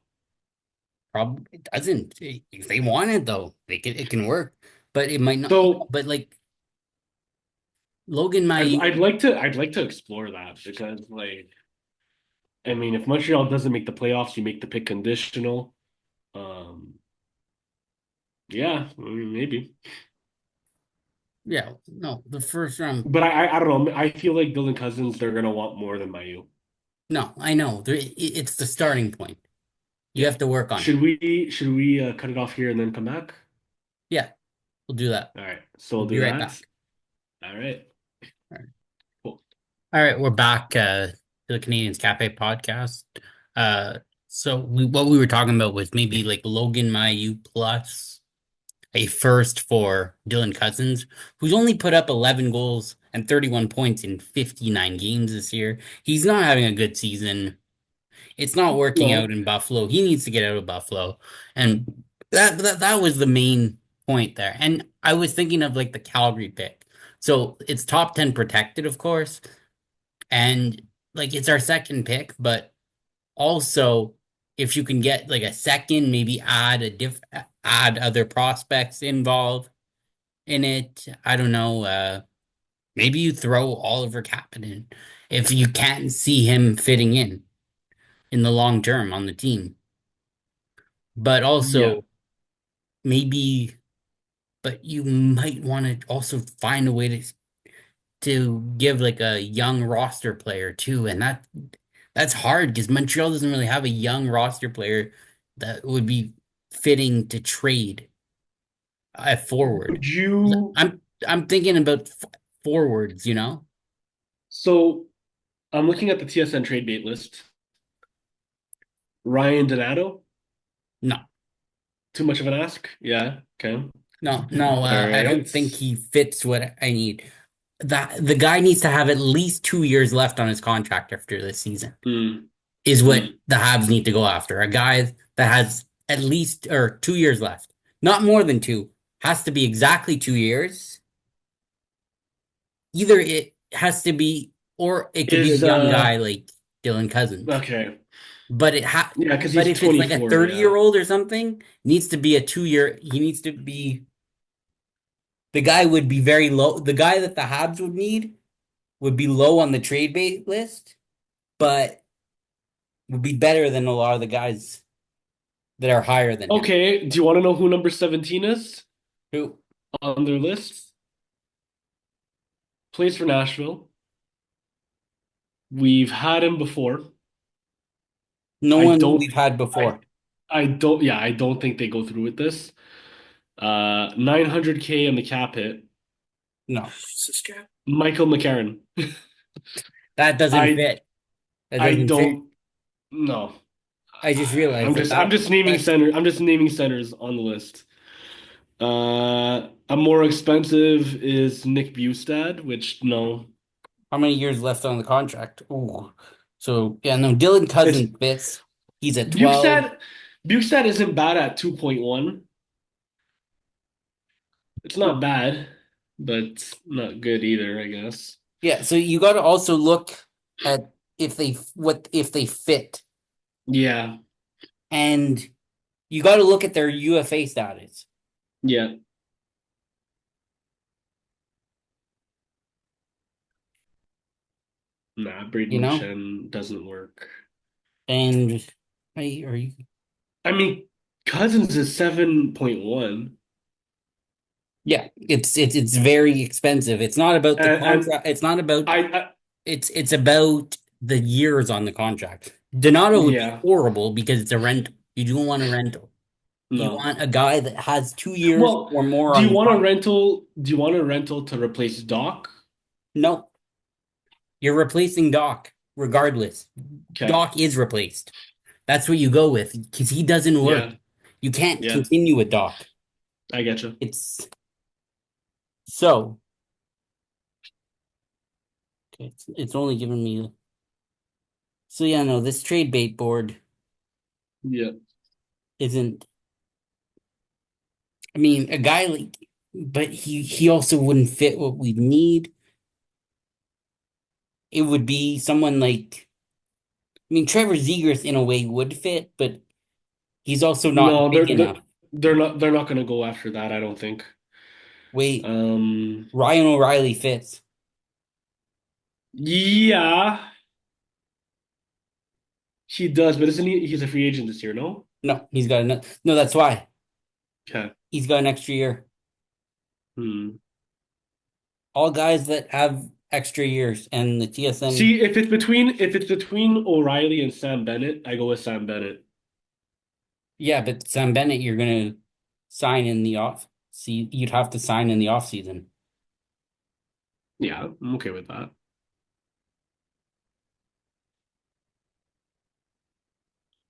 Probably it doesn't. If they want it though, it can work. But it might not. So But like Logan I'd Mailloux, like to explore that because, like, I mean, if Montreal doesn't make the playoffs, you make the pick conditional. Um, yeah, I mean, maybe. yeah, no, the first round. But I don't know. I feel like Dylan Cousins, they're gonna want more than Mayu. No, I know. It's the starting point. You Yeah. have to work on it. Should we cut it off here and then come back? Yeah, we'll do that. All right. So we'll We'll be do right that. back. All right. All right, Cool. all right, we're back to the Canadians Cafe podcast. Uh, so what we were talking about was maybe like Logan Mailloux plus a first for Dylan Cousins, who's only put up 11 goals and 31 points in 59 games this year. He's not having a good season. It's not working out No. in Buffalo. He needs to get out of Buffalo. And that was the main point there. And I was thinking of like the Calgary pick. So it's top 10 protected, of course. And like it's our second pick, but also if you can get like a second, maybe add other prospects involved in it. I don't know. Maybe you throw Oliver Kapanen if you can't see him fitting in the long term on the team. But Yeah. also maybe, but you might want to also find a way to give like a young roster player too, and that's hard because Montreal doesn't really have a young roster player that would be fitting to trade at forward. Would you? I'm thinking about forwards, you know? So I'm looking at the TSN trade bait list. Ryan Donato? No, Too much of an ask? Yeah. Okay. no. All I don't right. think he fits what I need. The guy needs to have at least 2 years left on his contract after this season. Hmm. Is what Hmm. the Habs need to go after. A guy that has at least or 2 years left, not more than two. Has to be exactly 2 years. Either it has to be, or it could be a Is young guy like Dylan Cousins. okay. But it ha Yeah, because but he's if it's like a 24. 30 Yeah. year old or something, needs to be a 2 year. He needs to be the guy would be very low. The guy that the Habs would need would be low on the trade bait list, but would be better than a lot of the guys that are higher than him. Okay. Do you want to know who number 17 is Who on their list? Plays for Nashville. We've had him before. no I one don't. we've had I. before. I don't. Yeah. I don't think they go through with this. 900K on the cap hit. No, Michael McCarron. that doesn't I. fit. That I doesn't fit. don't. No. I just realized I'm that just. I'm just naming that center. I'm just naming centers on the list. A more expensive is Nick Bustad, which no, how many years left on the contract? Ooh. So yeah, no, Dylan it's Cousins fits. He's at 12. Bukestad. Bukestad isn't bad at 2.1. It's not bad, but not good either, I guess. Yeah, so you got to also look at if they fit, Yeah, and you got to look at their UFA status. yeah. Nah, You Braden know, McShen doesn't work. and are you? I mean, Cousins is 7.1, Yeah, it's very expensive. It's not about the and contract. It's not about I it's about the years on the contract. Donato would be yeah, horrible because it's a rental. You don't want a rental. You no. want a guy that has 2 years Well, or more do on you the want a contract. rental? Do you want a rental to replace Doc? No, you're replacing Doc regardless. Okay, Doc is replaced. That's what you go with because he doesn't work. yeah, You can't yeah, continue with Doc. I get you. It's so okay, it's only giving me so yeah, no, this trade bait board Yeah. isn't I mean a guy like but he also wouldn't fit what we need. It would be someone like I mean Trevor Zegras in a way would fit, but he's also not No, big enough. they're not gonna go after that, I don't think. Wait, Um, Ryan O'Reilly fits. yeah, he does, but isn't he's a free agent this year, no? No, he's got enough. No, that's why. Okay. He's got an extra year. Hmm. All guys that have extra years and the TSN. See, if it's between O'Reilly and Sam Bennett, I go with Sam Bennett. Yeah, but Sam Bennett, you're gonna sign in the off. See, you'd have to sign in the off season. Yeah, I'm okay with that.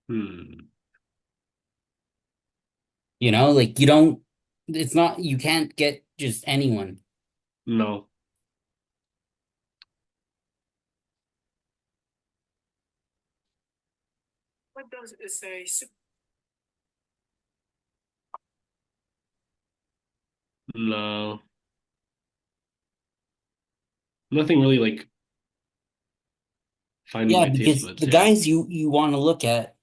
Hmm. You know, like you don't. It's not. You can't get just anyone. No, no, nothing really like finding Yeah, my taste because buds. the Yeah. guys you want to look at,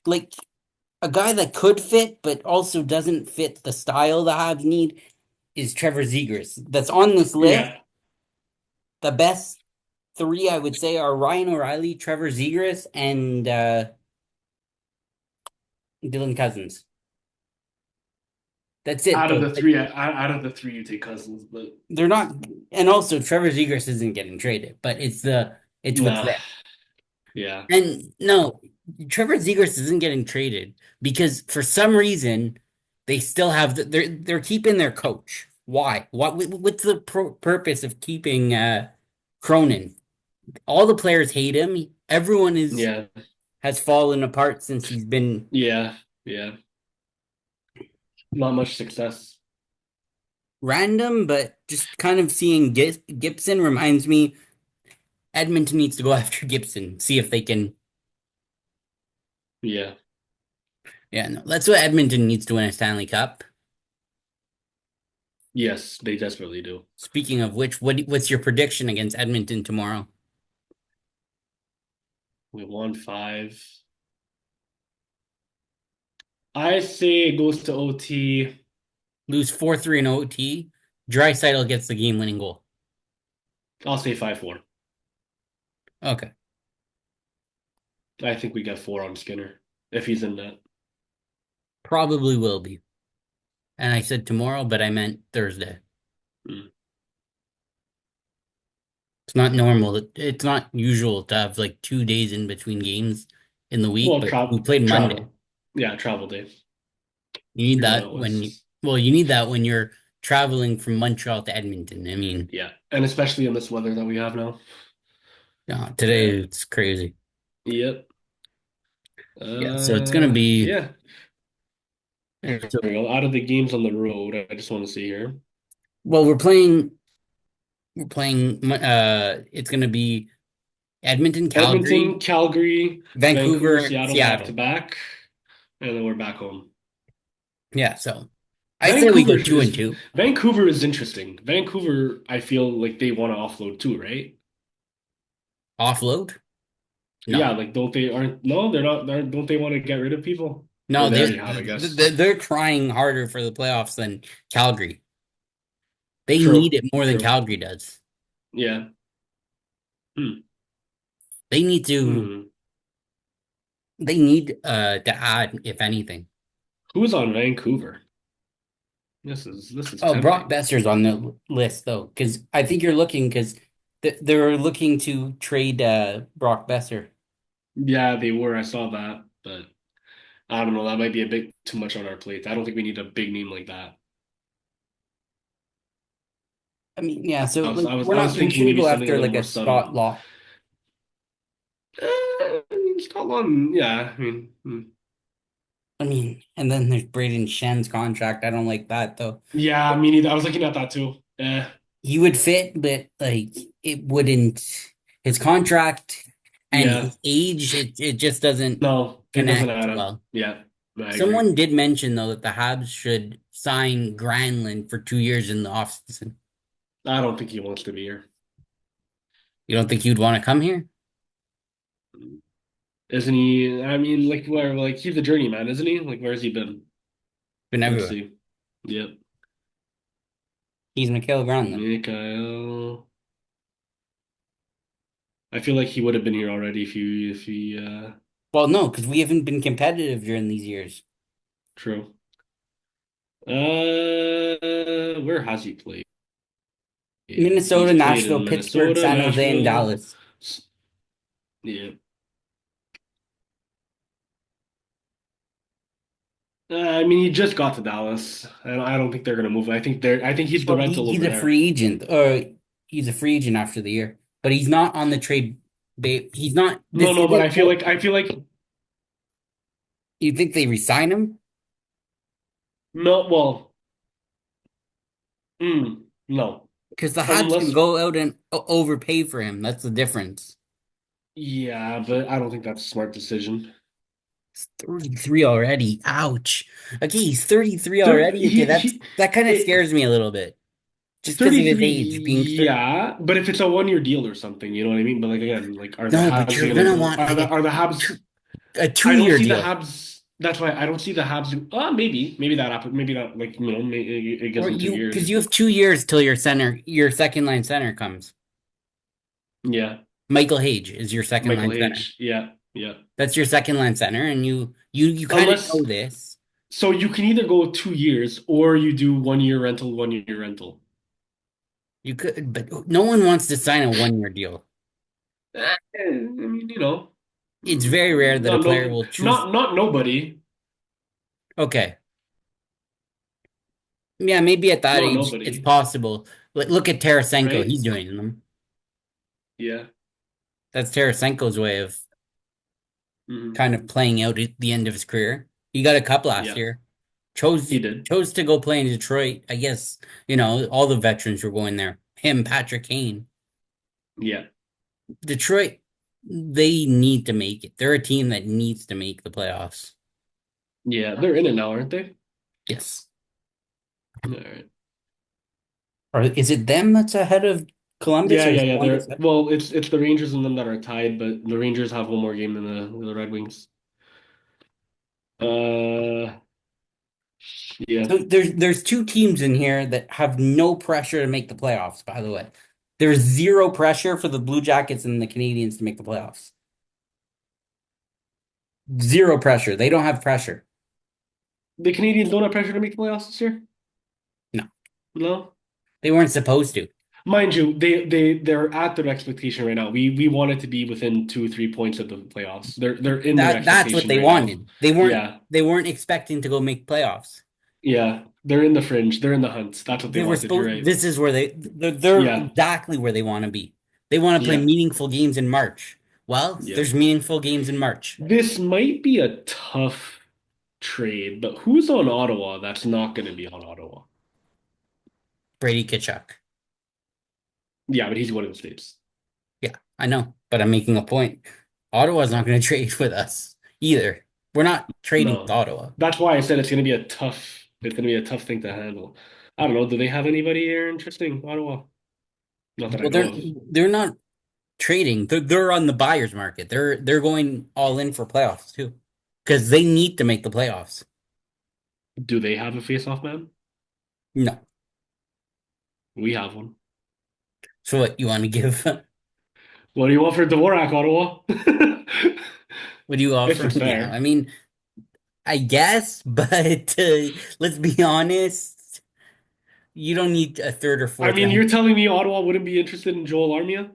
like a guy that could fit but also doesn't fit the style the Habs need, is Trevor Zegras. That's on this list. Yeah. The best three I would say are Ryan O'Reilly, Trevor Zegras, and Dylan Cousins. That's it Out of though. the three, out of the three, you take Cousins, but They're not, and also Trevor Zegras isn't getting traded, but it's what's nah. there. Yeah. And no, Trevor Zegras isn't getting traded because for some reason they still have they're keeping their coach. Why? What's the purpose of keeping Cronin? All the players hate him. Everyone is Yeah, has fallen apart since he's been yeah, yeah. Not much success. random, but just kind of seeing Gibson reminds me Edmonton needs to go after Gibson, see if they can. Yeah. Yeah, no, that's what Edmonton needs to win a Stanley Cup. Yes, they desperately do. Speaking of which, what's your prediction against Edmonton tomorrow? We won five. I say it goes to OT. Lose 4-3 in OT. Draisaitl gets the game-winning goal. I'll say 5-4. Okay, I think we get four on Skinner if he's in net. probably will be. And I said tomorrow, but I meant Thursday. Mm. It's not normal. It's not usual to have like 2 days in between games in the week, Well, but we played Monday. travel. Yeah, travel day. You need You know how that it when was. you need that when you're traveling from Montreal to Edmonton. I mean, Yeah, and especially in this weather that we have now. today Yeah. it's crazy. Yep. Yeah, so it's gonna be Yeah. There so we go. Out of the games on the road, I just want to see here. well, we're playing it's gonna be Edmonton, Edmonton, Calgary, Calgary, Vancouver, Vancouver, Seattle back to Seattle. back, and then we're back home. Yeah, so I say we Vancouver go two and is two. Vancouver is interesting. Vancouver, I feel like they want to offload too, right? Offload? Yeah, No. like don't they aren't no, they're not don't they want to get rid of people? Or No, they already have, I guess. they're trying harder for the playoffs than Calgary. They need True, it more than true. Calgary does. Yeah. Hmm. They need to Hmm. to add, if anything. Who's on Vancouver? This is Oh, Brock tempting. Besser's on the list though, because I think you're looking because they're looking to trade Brock Besser. Yeah, they were. I saw that, but I don't know. That might be a bit too much on our plate. I don't think we need a big name like that. I mean, yeah, so I was like I was we're I not was we thinking shouldn't maybe go something a after little like more a Scott subtle. Law. I mean, Scotland, yeah. I mean, I mean, and then there's Braden Shen's contract. I don't like that though. yeah. Me neither. I was looking at that too. He would fit, but like it wouldn't. His contract and Yeah. his age, it just doesn't No, it doesn't connect add up. well. Yeah, I agree. Someone did mention though that the Habs should sign Granlund for 2 years in the offseason. I don't think he wants to be here. You don't think you'd want to come here? Isn't he? I mean, like where? Like he's a journeyman, isn't he? Like where's he been? Been Let's everywhere. see. Yep. He's Mikael Granlund. Mikael. I feel like he would have been here already if he. Well, no, because we haven't been competitive during these years. True. Where has he played? Minnesota, He's played Nashville, in Pittsburgh, Minnesota, San Jose, and Nashville. Dallas. Yeah. I mean, he just got to Dallas, and I don't think they're gonna move. I think he's the Well, rental he's over a there. free agent, or he's a free agent after the year, but he's not on the trade. He's not. No, This no, but isn't. I feel like You think they resign him? no. Well, no, Because the Habs can unless go out and overpay for him. That's the difference. yeah, but I don't think that's a smart decision. He's 33 already. Ouch. Okay, he's 33 Third, already. Okay, that kind of it, scares me a little bit. Just because of his 33, age, being 30. yeah, but if it's a 1 year deal or something, you know what I mean? But like again, like are the No, but Habs you're gonna gonna go? want like Are the Habs? a I don't two-year see the deal, Habs. That's why I don't see the Habs. Maybe that happen. Maybe not. Like maybe it gives or them two you because years. you have 2 years till your second line center comes. Yeah, Michael Hage is your second Michael line center. H. Yeah, yeah. That's your second line center, and you kind of Unless know this. so, you can either go 2 years or you do 1 year rental, 1 year rental. You could, but no one wants to sign a 1 year deal. I mean, It's very rare that a not player no, will choose. not nobody, Okay, yeah, maybe at that not age it's nobody, possible. Look at Tarasenko; right? he's doing them. Yeah. That's Tarasenko's way of Hmm. kind of playing out at the end of his career. He got a cup last Yeah, year. Chose he did. chose to go play in Detroit. I guess, all the veterans were going there. Him, Patrick Kane. Yeah, Detroit, they need to make it. They're a team that needs to make the playoffs. yeah, they're in it now, aren't they? Yes. All right. Or is it them that's ahead of Columbus, Yeah, or yeah, is yeah. Columbus They're ahead? well, it's the Rangers and them that are tied, but the Rangers have one more game than the Red Wings. Uh, yeah. So there's two teams in here that have no pressure to make the playoffs, by the way. There's zero pressure for the Blue Jackets and the Canadiens to make the playoffs. Zero pressure. They don't have pressure. The Canadians don't have pressure to make the playoffs this year? No, No. they weren't supposed to. Mind you, they're at their expectation right now. We want it to be within 2 or 3 points of the playoffs. They're in their That's what expectation they right now. wanted. They weren't Yeah, they weren't expecting to go make playoffs. yeah. They're in the fringe. They're in the hunt. That's what they They were wanted. You're supposed right. this is where they're Yeah, exactly where they want to be. They want to play yeah, meaningful games in March. Well, yeah. there's meaningful games in March. This might be a tough trade, but who's on Ottawa that's not going to be on Ottawa? Brady Kachuk. Yeah, but he's one of the states. Yeah, I know, but I'm making a point. Ottawa's not going to trade with us either. We're not trading with No, Ottawa. that's why I said it's going to be a tough. It's going to be a tough thing to handle. I don't know. Do they have anybody here interesting? Ottawa? Not that I Well, know of. they're not trading. They're on the buyer's market. They're going all in for playoffs too, because they need to make the playoffs. Do they have a face-off man? No. We have one. So what you want to give? What do you want for Dvorak, Ottawa? What do you If offer? it's Yeah, I fair. mean, I guess, but let's be honest. You don't need a third or I fourth mean, round. you're telling me Ottawa wouldn't be interested in Joel Armia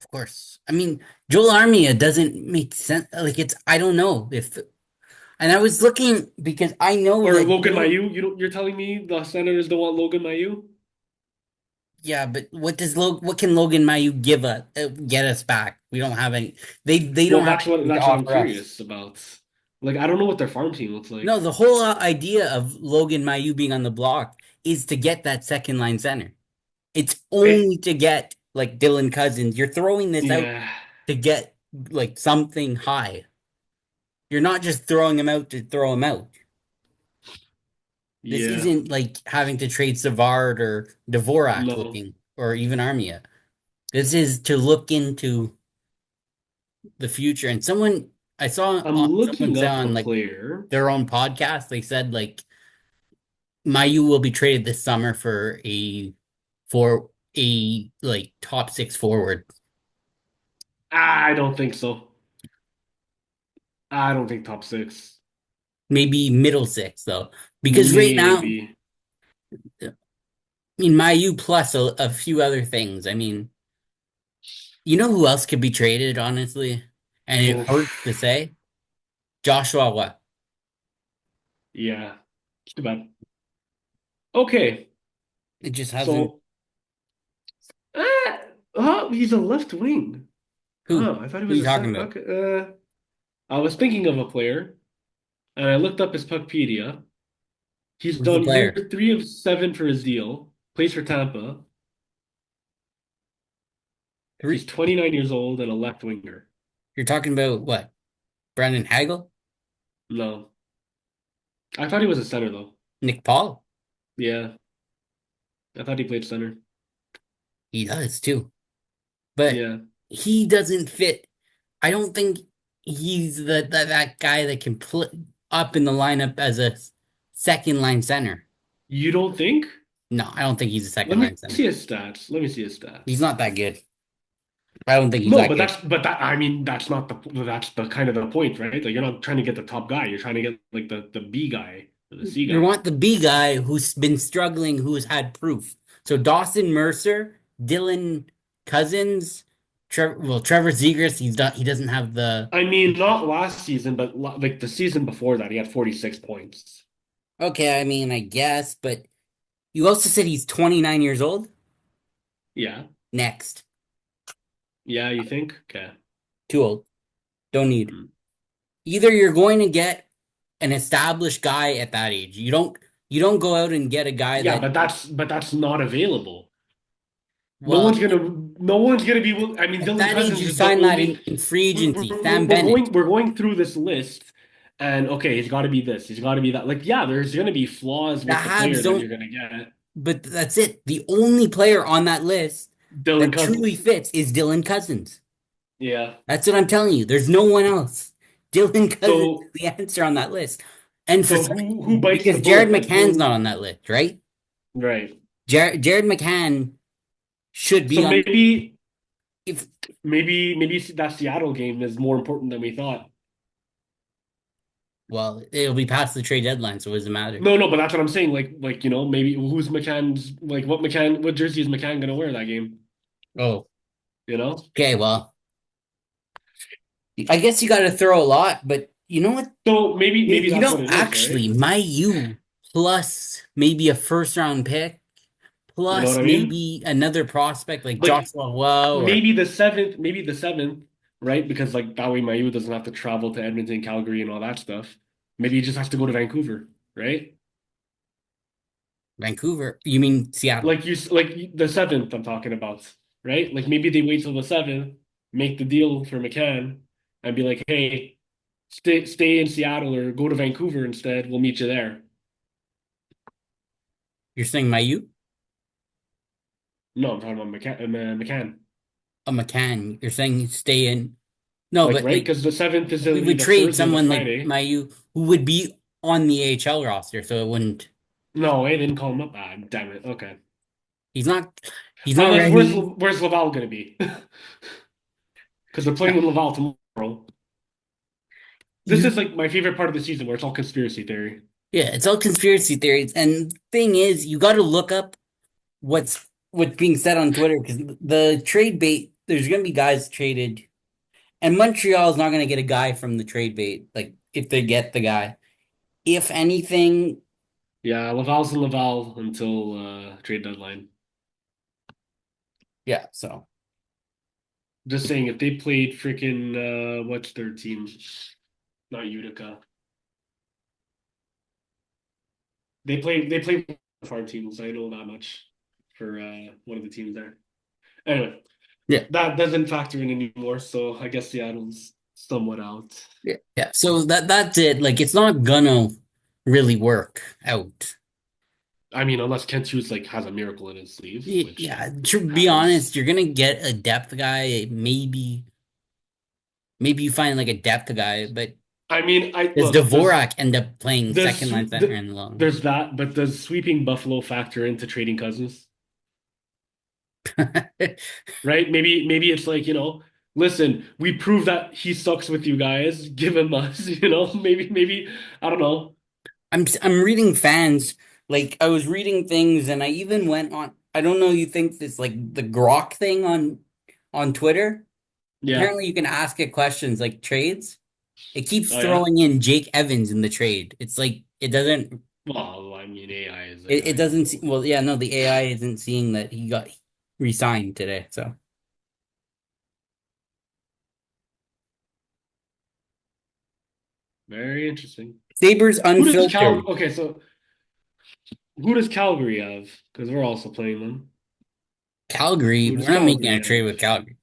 Of course. I mean, Joel Armia doesn't make sense. Like I don't know if, and I was looking because I know or that Logan Joel, Mailloux? You're telling me the Senators don't want Logan Mailloux? yeah, but what can Logan Mailloux give us, get us back? We don't have any, they Well, don't have anything to that's what I'm offer us. curious about. Like, I don't know what their farm team looks No, like. the whole idea of Logan Mailloux being on the block is to get that second line center. It's It, only to get like Dylan Cousins. You're throwing this out yeah, to get like something high. You're not just throwing him out to throw him out. This yeah, isn't like having to trade Savard or Dvorak no. looking, or even Armia. This is to look into the future. And I saw I'm someone looking say up a on like player. their own podcast, they said like Mayu will be traded this summer for a like top six forward, I don't think so. I don't think top six. maybe middle six though, because right now, Maybe. I mean Mayu plus a few other things. I mean, you know who else could be traded, honestly, and it hurts to Oof. say Joshua. What? Yeah. It's too bad. Okay. It just hasn't. So, ah, oh, he's a left wing. Who? Oh, I thought he Who are was you a talking center. about? Okay. I was thinking of a player, and I looked up his Puckpedia. He's Who's the done year player? 3 of 7 for his deal. Plays for Tampa. He's Three. 29 years old and a left winger. You're talking about what? Brandon Hagel? No, I thought he was a center though. Nick Paul? Yeah, I thought he played center. He does too, but Yeah, he doesn't fit. I don't think he's that guy that can play up in the lineup as a second line center. you don't think? No, I don't think he's a Let second me line center. see his stats. Let me see his He's stats. not that good. I don't think he's No, that but good. that I mean that's not that's the kind of the point, right? Like you're not trying to get the top guy. You're trying to get like the B guy or the C You guy. want the B guy who's been struggling, who's had proof. So Dawson Mercer, Dylan Cousins, Trevor Zegras, he doesn't have the. I mean, not last season, but like the season before that, he had 46 points. Okay, I mean, I guess, but you also said he's 29 years old? Yeah. Next. Yeah, you think? Okay. Too old. Don't need. Hmm. Either you're going to get an established guy at that age. You don't go out and get a guy Yeah, that but that's not available. No well one's gonna no one's gonna be I mean, at Dylan that age Cousins you is the sign that only in free we're, agency. we're, Sam we're Bennett. going we're going through this list and okay, he's got to be this, he's got to be that. Like, yeah, there's gonna be flaws The with the Habs player that don't you're gonna get. but that's it. The only player on that list Dylan that truly Cousins. fits is Dylan Cousins. Yeah. That's what I'm telling you. There's no one else. Dylan Cousins is So the answer on that list. And for so some who bites the because Jared bullet then? McCann's Who not on that list, right? right. Jared McCann should be So on maybe if maybe that Seattle game is more important than we thought. well, it'll be past the trade deadline, so it doesn't matter. No, no, but that's what I'm saying. Like maybe who's McCann's like what jersey is McCann gonna wear that game? Oh, You know? okay, well, I guess you got to throw a lot, but you know what? So maybe You that's what know, it is, right? actually, my you plus maybe a first round pick You know what plus I mean? maybe another prospect like Like Joshua Wow or maybe the seventh, right? Because like that way Mayu doesn't have to travel to Edmonton, Calgary, and all that stuff. Maybe he just has to go to Vancouver, right? Vancouver. You mean Seattle? Like the seventh I'm talking about, right? Like maybe they wait till the seventh, make the deal for McCann, and be like, hey, stay in Seattle or go to Vancouver instead. We'll meet you there. You're saying Mayu? No, I'm talking about McCann. A McCann. You're saying stay in. No, Like, but right? like Because the seventh is we gonna be would the trade Thursday or the someone like Friday. Mayu who would be on the AHL roster, so it wouldn't. No, they didn't call him up. Ah, damn it. Okay. He's not. He's not Unless where's ready. where's Laval gonna be? Because they're No. playing in Laval tomorrow. This You. is like my favorite part of the season where it's all conspiracy theory. Yeah, it's all conspiracy theories. And the thing is, you got to look up what's being said on Twitter because the trade bait. There's going to be guys traded, and Montreal is not going to get a guy from the trade bait. Like if they get the guy, if anything, Yeah, Laval's in Laval until trade deadline. yeah. So Just saying, if they played freaking what's their team? Not Utica. They play farm teams. I know that much for one of the teams there. Anyway, yeah, that doesn't factor in anymore. So I guess Seattle's somewhat out. yeah, yeah. So that's it. Like it's not gonna really work out. I mean, unless Kent Hughes like has a miracle in his sleeve, which Yeah, to be happens. honest, you're gonna get a depth guy. Maybe you find like a depth guy, but I mean, I does look, Dvorak end up playing does second line sw- center in the long there's that, but does sweeping Buffalo factor into trading Cousins? run? Right? Maybe it's like, listen, we proved that he sucks with you guys. Give him us, maybe I don't know. I'm reading fans like I was reading things and I even went on I don't know you think this like the Grok thing on Twitter. Yeah. Apparently you can ask it questions like trades. It keeps Oh yeah. throwing in Jake Evans in the trade. It's like Well, I mean, AI is it AI, doesn't see, so well yeah no the AI isn't seeing that he got re-signed today. So very interesting. Sabres Who does Cal? unfiltered. Okay, so who does Calgary have? Because we're also playing them. Calgary, Who does we're not making Calgary a trade have? with Calgary.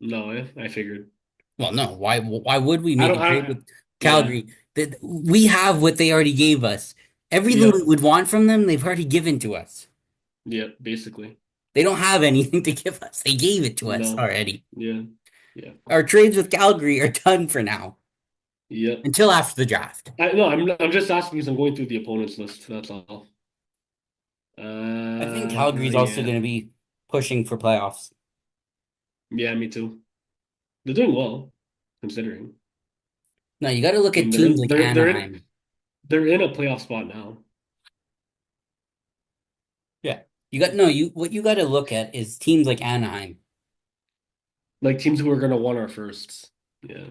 No, I figured. Well, no, why would we I make don't. a trade I with yeah. Calgary? That we have what they already gave us. Everything we Yep. would want from them, they've already given to us. Yep. Basically. They don't have anything to give us. They gave it to us No. already. Yeah. Yeah. Our trades with Calgary are done for now Yep. until after the draft. No, I'm just asking because I'm going through the opponents list. That's all. I think Calgary's also Yeah. going to be pushing for playoffs. Yeah, me too. They're doing well, considering. No, you got to look I mean, at they're teams in like they're they're in Anaheim. they're in a playoff spot now. Yeah, you got no. You what you got to look at is teams like Anaheim. Like teams who are gonna want our firsts. Yeah.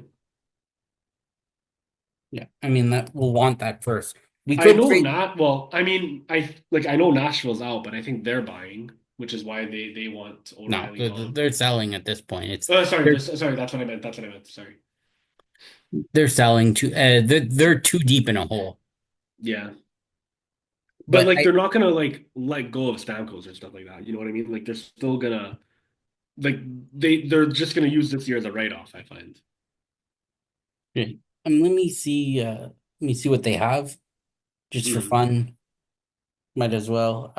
Yeah, I mean that we'll want that first. We I could know trade. not well, I mean, I know Nashville's out, but I think they're buying. which is why they want No, O'Reilly gone. they're selling at this point. It's Sorry, they're sorry, that's what I meant. That's what I meant. Sorry. they're selling too. They're too deep in a hole. Yeah. But But like I they're not gonna like let go of Stamkos or stuff like that. You know what I mean? Like they're still gonna like they're just gonna use this year as a write-off, I find. let me see. Let me see what they have just for Mm, fun. Might as well.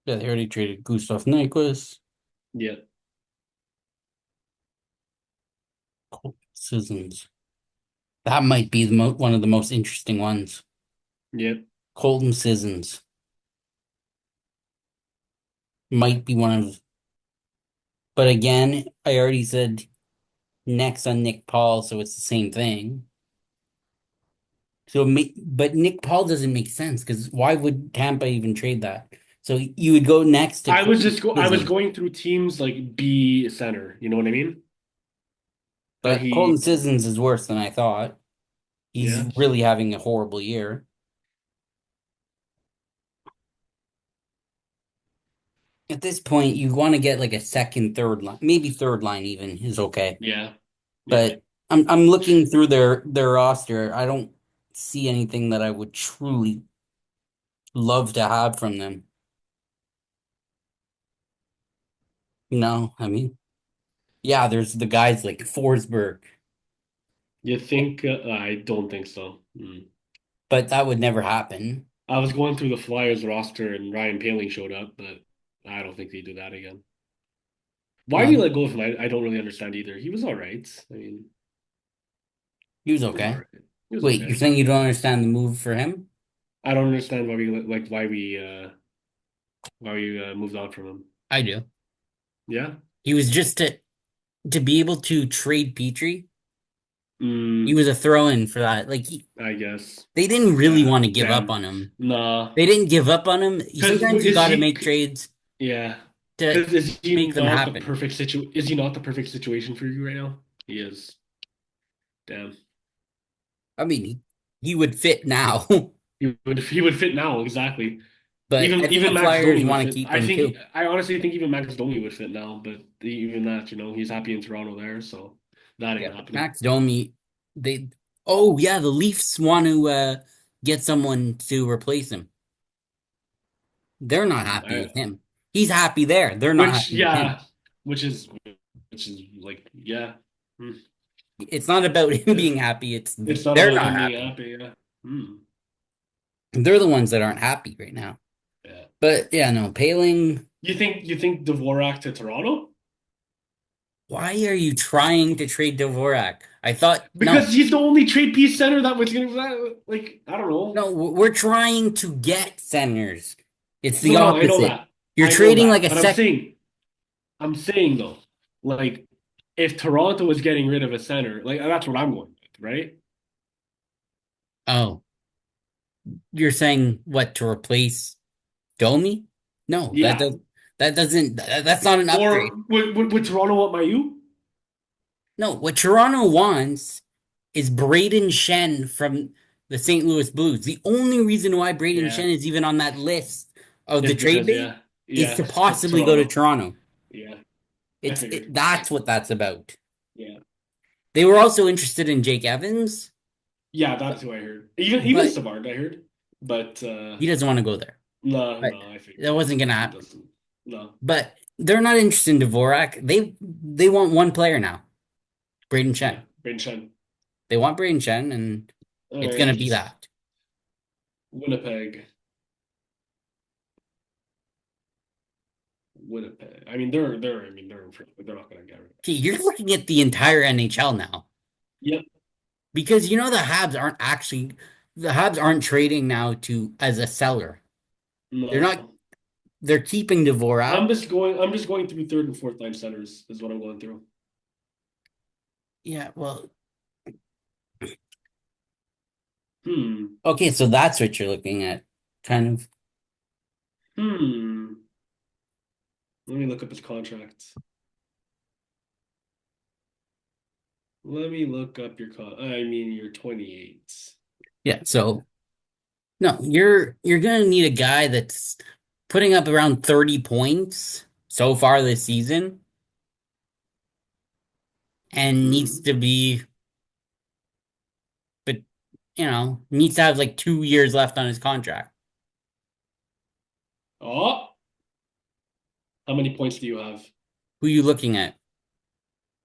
Yeah, they already traded Gustav Nyquist, yeah, Sissons. That might be one of the most interesting ones. yeah. Colton Sissons might be one of, but again, I already said next on Nick Paul, so it's the same thing. But Nick Paul doesn't make sense because why would Tampa even trade that? So you would go next to Colton I was Sissons, going through teams like B center. You know what I mean? That but Colton he, Sissons is worse than I thought. He's yeah. really having a horrible year. At this point, you want to get like a second, third line, maybe third line even is okay. Yeah. Yeah. But I'm looking through their roster. I don't see anything that I would truly love to have from them. No, I mean, yeah, there's the guys like Forsberg, You think? I don't think so. Mm. but that would never happen. I was going through the Flyers roster and Ryan Paling showed up, but I don't think they do that again. Why do you No, let go of him? I don't really understand either. He was all right. I mean, he was he was all okay. right. He was Wait, you're okay. saying you don't understand the move for him? I don't understand why we like why we moved on from him. I do. Yeah. He was just to be able to trade Petrie. He Mm, was a throw-in for that. I guess. They didn't really Yeah. want to give up Damn. on him. Nah. They didn't give up on him. Because Sometimes you is got to he? make trades Yeah. to Because is make he them not the happen. perfect Is he not the perfect situation for you right now? He is. Damn. I mean, he would fit now, He would fit now exactly. but I think Even the Max Flyers Domi would want to fit. keep him too. I honestly think even Max Domi would fit now, but even that, he's happy in Toronto there, so that Yeah, ain't but happening. Max Domi, they. Oh yeah, the Leafs want to get someone to replace him. They're not happy I, with him. He's happy there. They're not which happy with him. yeah, which is like yeah. Hmm. It's not about him being happy. It's not They're about not him being happy. happy. Yeah. Hmm. They're the ones that aren't happy right now. Yeah. But yeah, no, Paling. You think Dvorak to Toronto? Why are you trying to trade Dvorak? I thought no, Because he's the only trade piece center that was gonna like I don't know. no, we're trying to get centers. It's the No, I know opposite. that. You're I know trading like that. a But I'm saying though, like if Toronto was getting rid of a center, like that's what I'm going with, right? Oh, you're saying what to replace Domi? No, Yeah. that doesn't that's not an upgrade. Or would Toronto want Mayu? No, what Toronto wants is Braden Shen from the St. Louis Blues. The only reason why Braden Yeah. Shen is even on that list of the It's trade because bait is yeah, to it's because possibly go to Toronto. Toronto. Yeah, I figured. That's what that's about. Yeah. They were also interested in Jake Evans, Yeah, that's who I heard. Even but Savard, I heard. But he doesn't want to go there. no, But no, I figured that wasn't gonna he happen. doesn't. No. But they're not interested in Dvorak. They want one player now, Braden Yeah, Shen. Brain Shen. They want Braden Shen, and All it's gonna right. be that. Winnipeg. Winnipeg. I mean, they're not gonna get rid of Okay, you're looking at the entire NHL now Yep. because you know the Habs aren't trading now to as a seller. They're No. not. They're keeping Dvorak. I'm just going through third and fourth line centers is what I'm going through. Yeah, well, Hmm. okay, so that's what you're looking at, kind of. Hmm. Let me look up his contract. Let me look up your I mean your 28. Yeah, so No, you're gonna need a guy that's putting up around 30 points so far this season and needs Hmm. to be, but needs to have like 2 years left on his contract. Oh, how many points do you have? Who you looking at?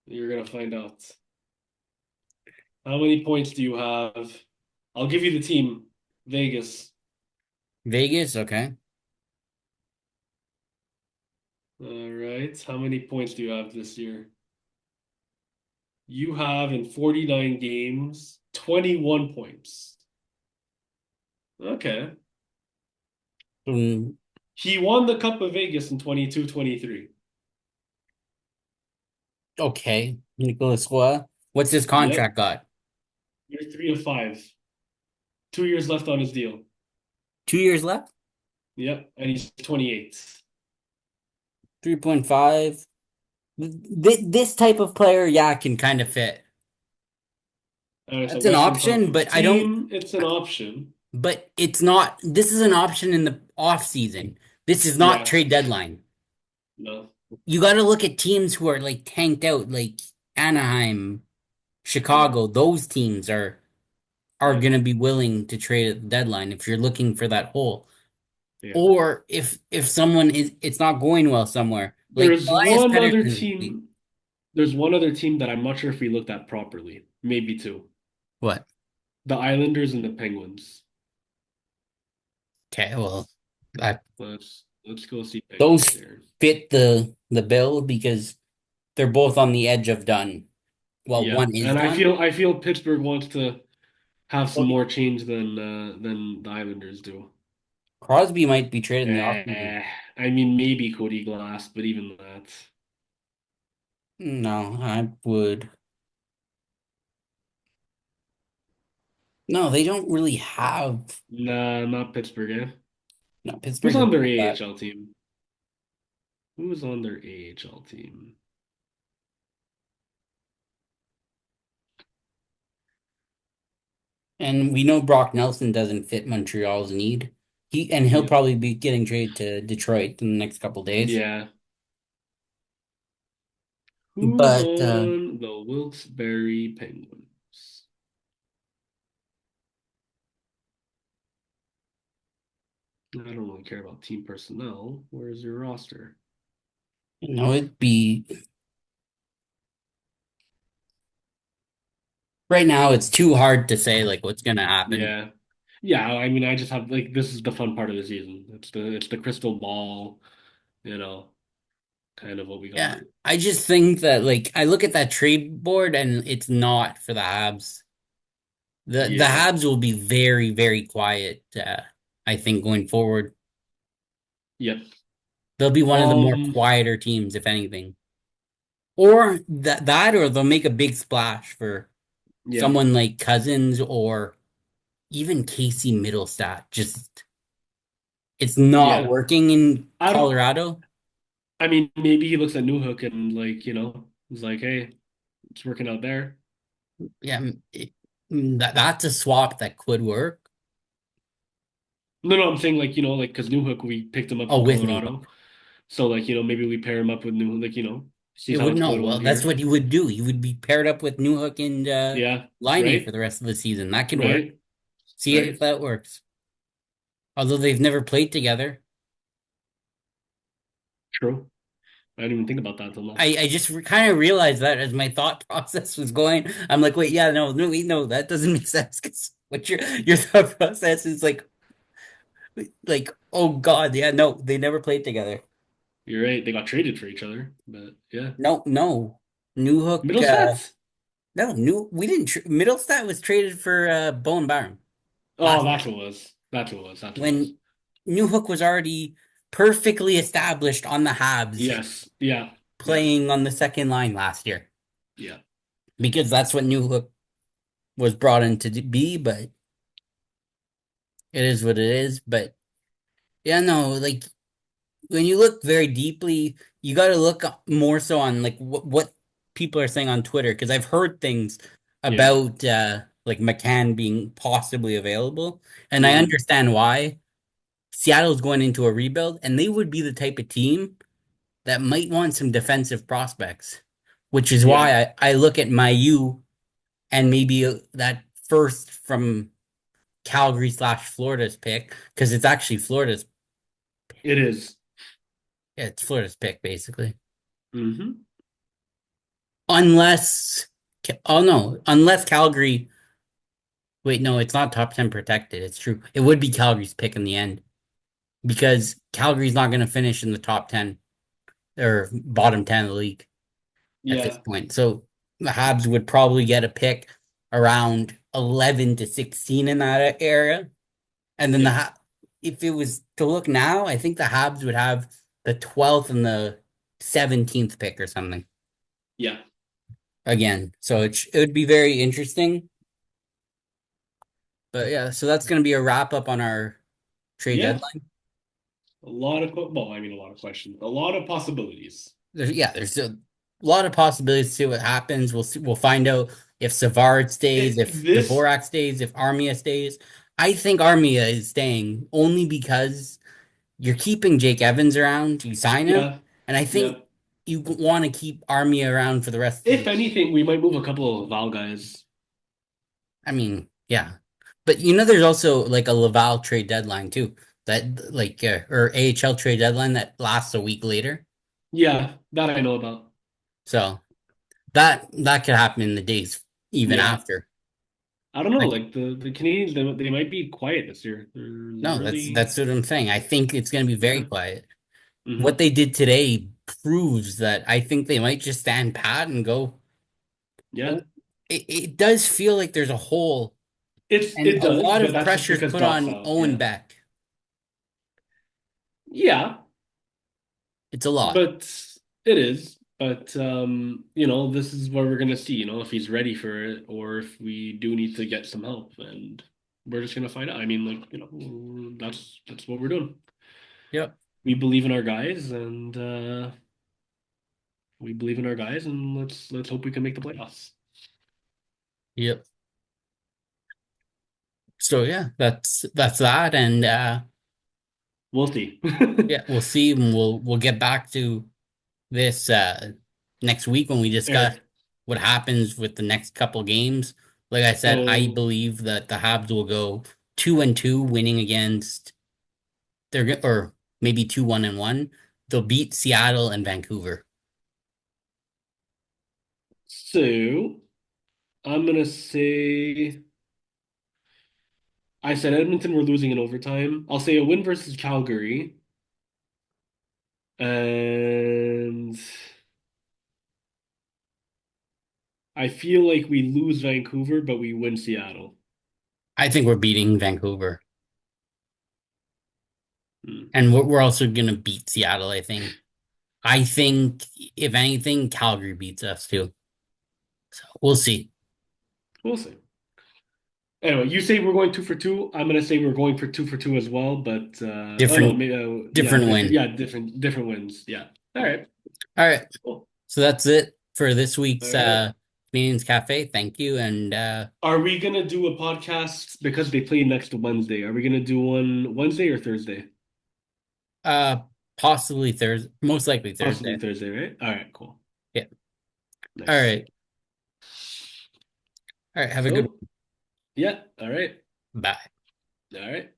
You're gonna find out. How many points do you have? I'll give you the team. Vegas. Vegas? Okay. All right. How many points do you have this year? You have in 49 games, 21 points. Okay. Mm, He won the Cup of Vegas in 22-23. okay. Nicholas Roy. What's his Yep. contract got? You're 3 of 5. 2 years left on his deal. 2 years left? Yep. And he's 28. 3.5. This type of player, yeah, can kind of fit. It's a That's an Western option, Conference but I don't. team. It's an option. But it's not. This is an option in the off season. This is not Yeah. trade deadline. No. You got to look at teams who are like tanked out, like Anaheim, Yeah. Chicago. Those teams are Yeah. going to be willing to trade at the deadline if you're looking for that hole. Yeah. Or if someone is, it's not going well somewhere. Like There's Elias one other Pettersson. team. There's one other team that I'm not sure if we looked at properly. Maybe two. What? The Islanders and the Penguins. Okay, well, I, Let's go see Penguins those here. fit the bill because they're both on the edge of done. Well, Yeah, one is and I done. feel I feel Pittsburgh wants to have some Well, more change than the Islanders do. Crosby might be traded in the offseason. Eh, I mean maybe Cody Glass, but even that. No, I would. No, they don't really have. Nah, not Pittsburgh, eh? No, Who's Pittsburgh on doesn't their have that. AHL team? Who's on their AHL team? And we know Brock Nelson doesn't fit Montreal's need. He'll Yep. probably be getting traded to Detroit in the next couple days. Yeah. Who's But on the Wilkes-Barre Penguins? I don't really care about team personnel. Where's your roster? it'd be right now. It's too hard to say like what's gonna happen. Yeah. Yeah, I mean I just have like this is the fun part of the season. It's the crystal ball, you know, kind of what we Yeah, got. I just think that like I look at that trade board and it's not for the Habs. The Yeah. Habs will be very, very quiet, I think, going forward. Yep. They'll be one of the more Um, quieter teams, if anything. Or or they'll make a big splash for yeah. someone like Cousins or even Casey Middlestat. Just it's not Yeah. working in I don't Colorado. I mean maybe he looks at Newhook and like, he's like, "Hey, it's working out there." Yeah, that's a swap that could work. No, no, I'm saying like, like because Newhook we picked him up Oh, from with Newhook. Colorado. So like, maybe we pair him up with Newhook, like, sees It how would it's no. going over Well, that's here. what you would do. You would be paired up with Newhook and Yeah, Laine for right? the rest of the season. That could work. Right? See if Right? that works. Although they've never played together. True. I didn't even think about that till now. I just kind of realized that as my thought process was going. I'm like, wait, yeah, no, wait, no, that doesn't make sense because what your thought process is oh God, yeah, no, they never played together. You're right. They got traded for each other, but yeah. No, no, Newhook, Middlestats? no, new we didn't. Middlestat was traded for Bowen Byram Oh, last that's what it was. That's what it was. That's what it was. when Newhook was already perfectly established on the Habs, Yes. Yeah. Yeah. playing on the second line last year Yeah. because that's what Newhook was brought in to be. But it is what it is. But yeah, no, like when you look very deeply, you got to look more so on like what people are saying on Twitter because I've heard things Yeah. about like McCann being possibly available. And I Hmm. understand why. Seattle's going into a rebuild, and they would be the type of team that might want some defensive prospects, which is Yeah, why I look at Mayu and maybe that first from Calgary slash Florida's pick, because it's actually Florida's, it is. yeah, it's Florida's pick basically. Hmm. Unless, oh no, unless Calgary, wait, no, it's not top 10 protected. It's true. It would be Calgary's pick in the end because Calgary's not going to finish in the top 10 or bottom 10 of the league at this Yeah, point. So the Habs would probably get a pick around 11 to 16 in that area. And then yeah, if it was to look now, I think the Habs would have the 12th and the 17th pick or something yeah, again. So it would be very interesting. But yeah, so that's going to be a wrap up on our trade yeah. deadline. A lot of well, I mean, a lot of questions, a lot of possibilities. There's a lot of possibilities to see what happens. We'll see, we'll find out if Savard stays, if This, Dvorak stays, if Armia stays. I think Armia is staying only because you're keeping Jake Evans around. You sign him, yeah, and I yeah. think you want to keep Armia around for the rest of If the. anything, we might move a couple of Val guys. I mean, yeah, but there's also like a Laval trade deadline too. That like or AHL trade deadline that lasts a week later. Yeah, that I know about. So that could happen in the days even Yeah, after. I don't know. Like Like the Canadians, they might be quiet this year. They're no, really, that's what I'm saying. I think it's going to be very yeah. quiet. What Hmm. they did today proves that I think they might just stand pat and go. Yeah, Oh, it does feel like there's a hole and it a does, lot but of that's just pressure is because put Doc's on out. Owen Yeah, Beck. yeah, It's a lot. but it is. But this is what we're gonna see. If he's ready for it, or if we do need to get some help, and we're just gonna find out. I mean, like that's what we're doing. Yep. We believe in our guys, and let's hope we can make the playoffs. Yep. So yeah, that's that. And We'll see. yeah, we'll see and we'll get back to this next week when we discuss Eric, what happens with the next couple games. Like I said, I so believe that the Habs will go 2-2, winning against or maybe 2-1-1. They'll beat Seattle and Vancouver. so I'm gonna say I said Edmonton were losing in overtime. I'll say a win versus Calgary, and I feel like we lose Vancouver, but we win Seattle. I think we're beating Vancouver, Hmm. and we're also gonna beat Seattle. I think if anything, Calgary beats us too. So we'll see. We'll see. Anyway, you say we're going two for two. I'm gonna say we're going for 2 for 2 as well. But oh no, Different maybe, yeah, different different, win. yeah, different wins. Yeah. All right. All right. Cool. So that's it for this All week's right. Canadiens Cafe. Thank you. And Are we gonna do a podcast because they play next Wednesday? Are we gonna do one Wednesday or Thursday? uh possibly Thursday, most likely Possibly Thursday. Thursday, right? All right, cool. Yeah. All Nice. right. All right. Have a good So, yeah, all right. one. Bye. All right.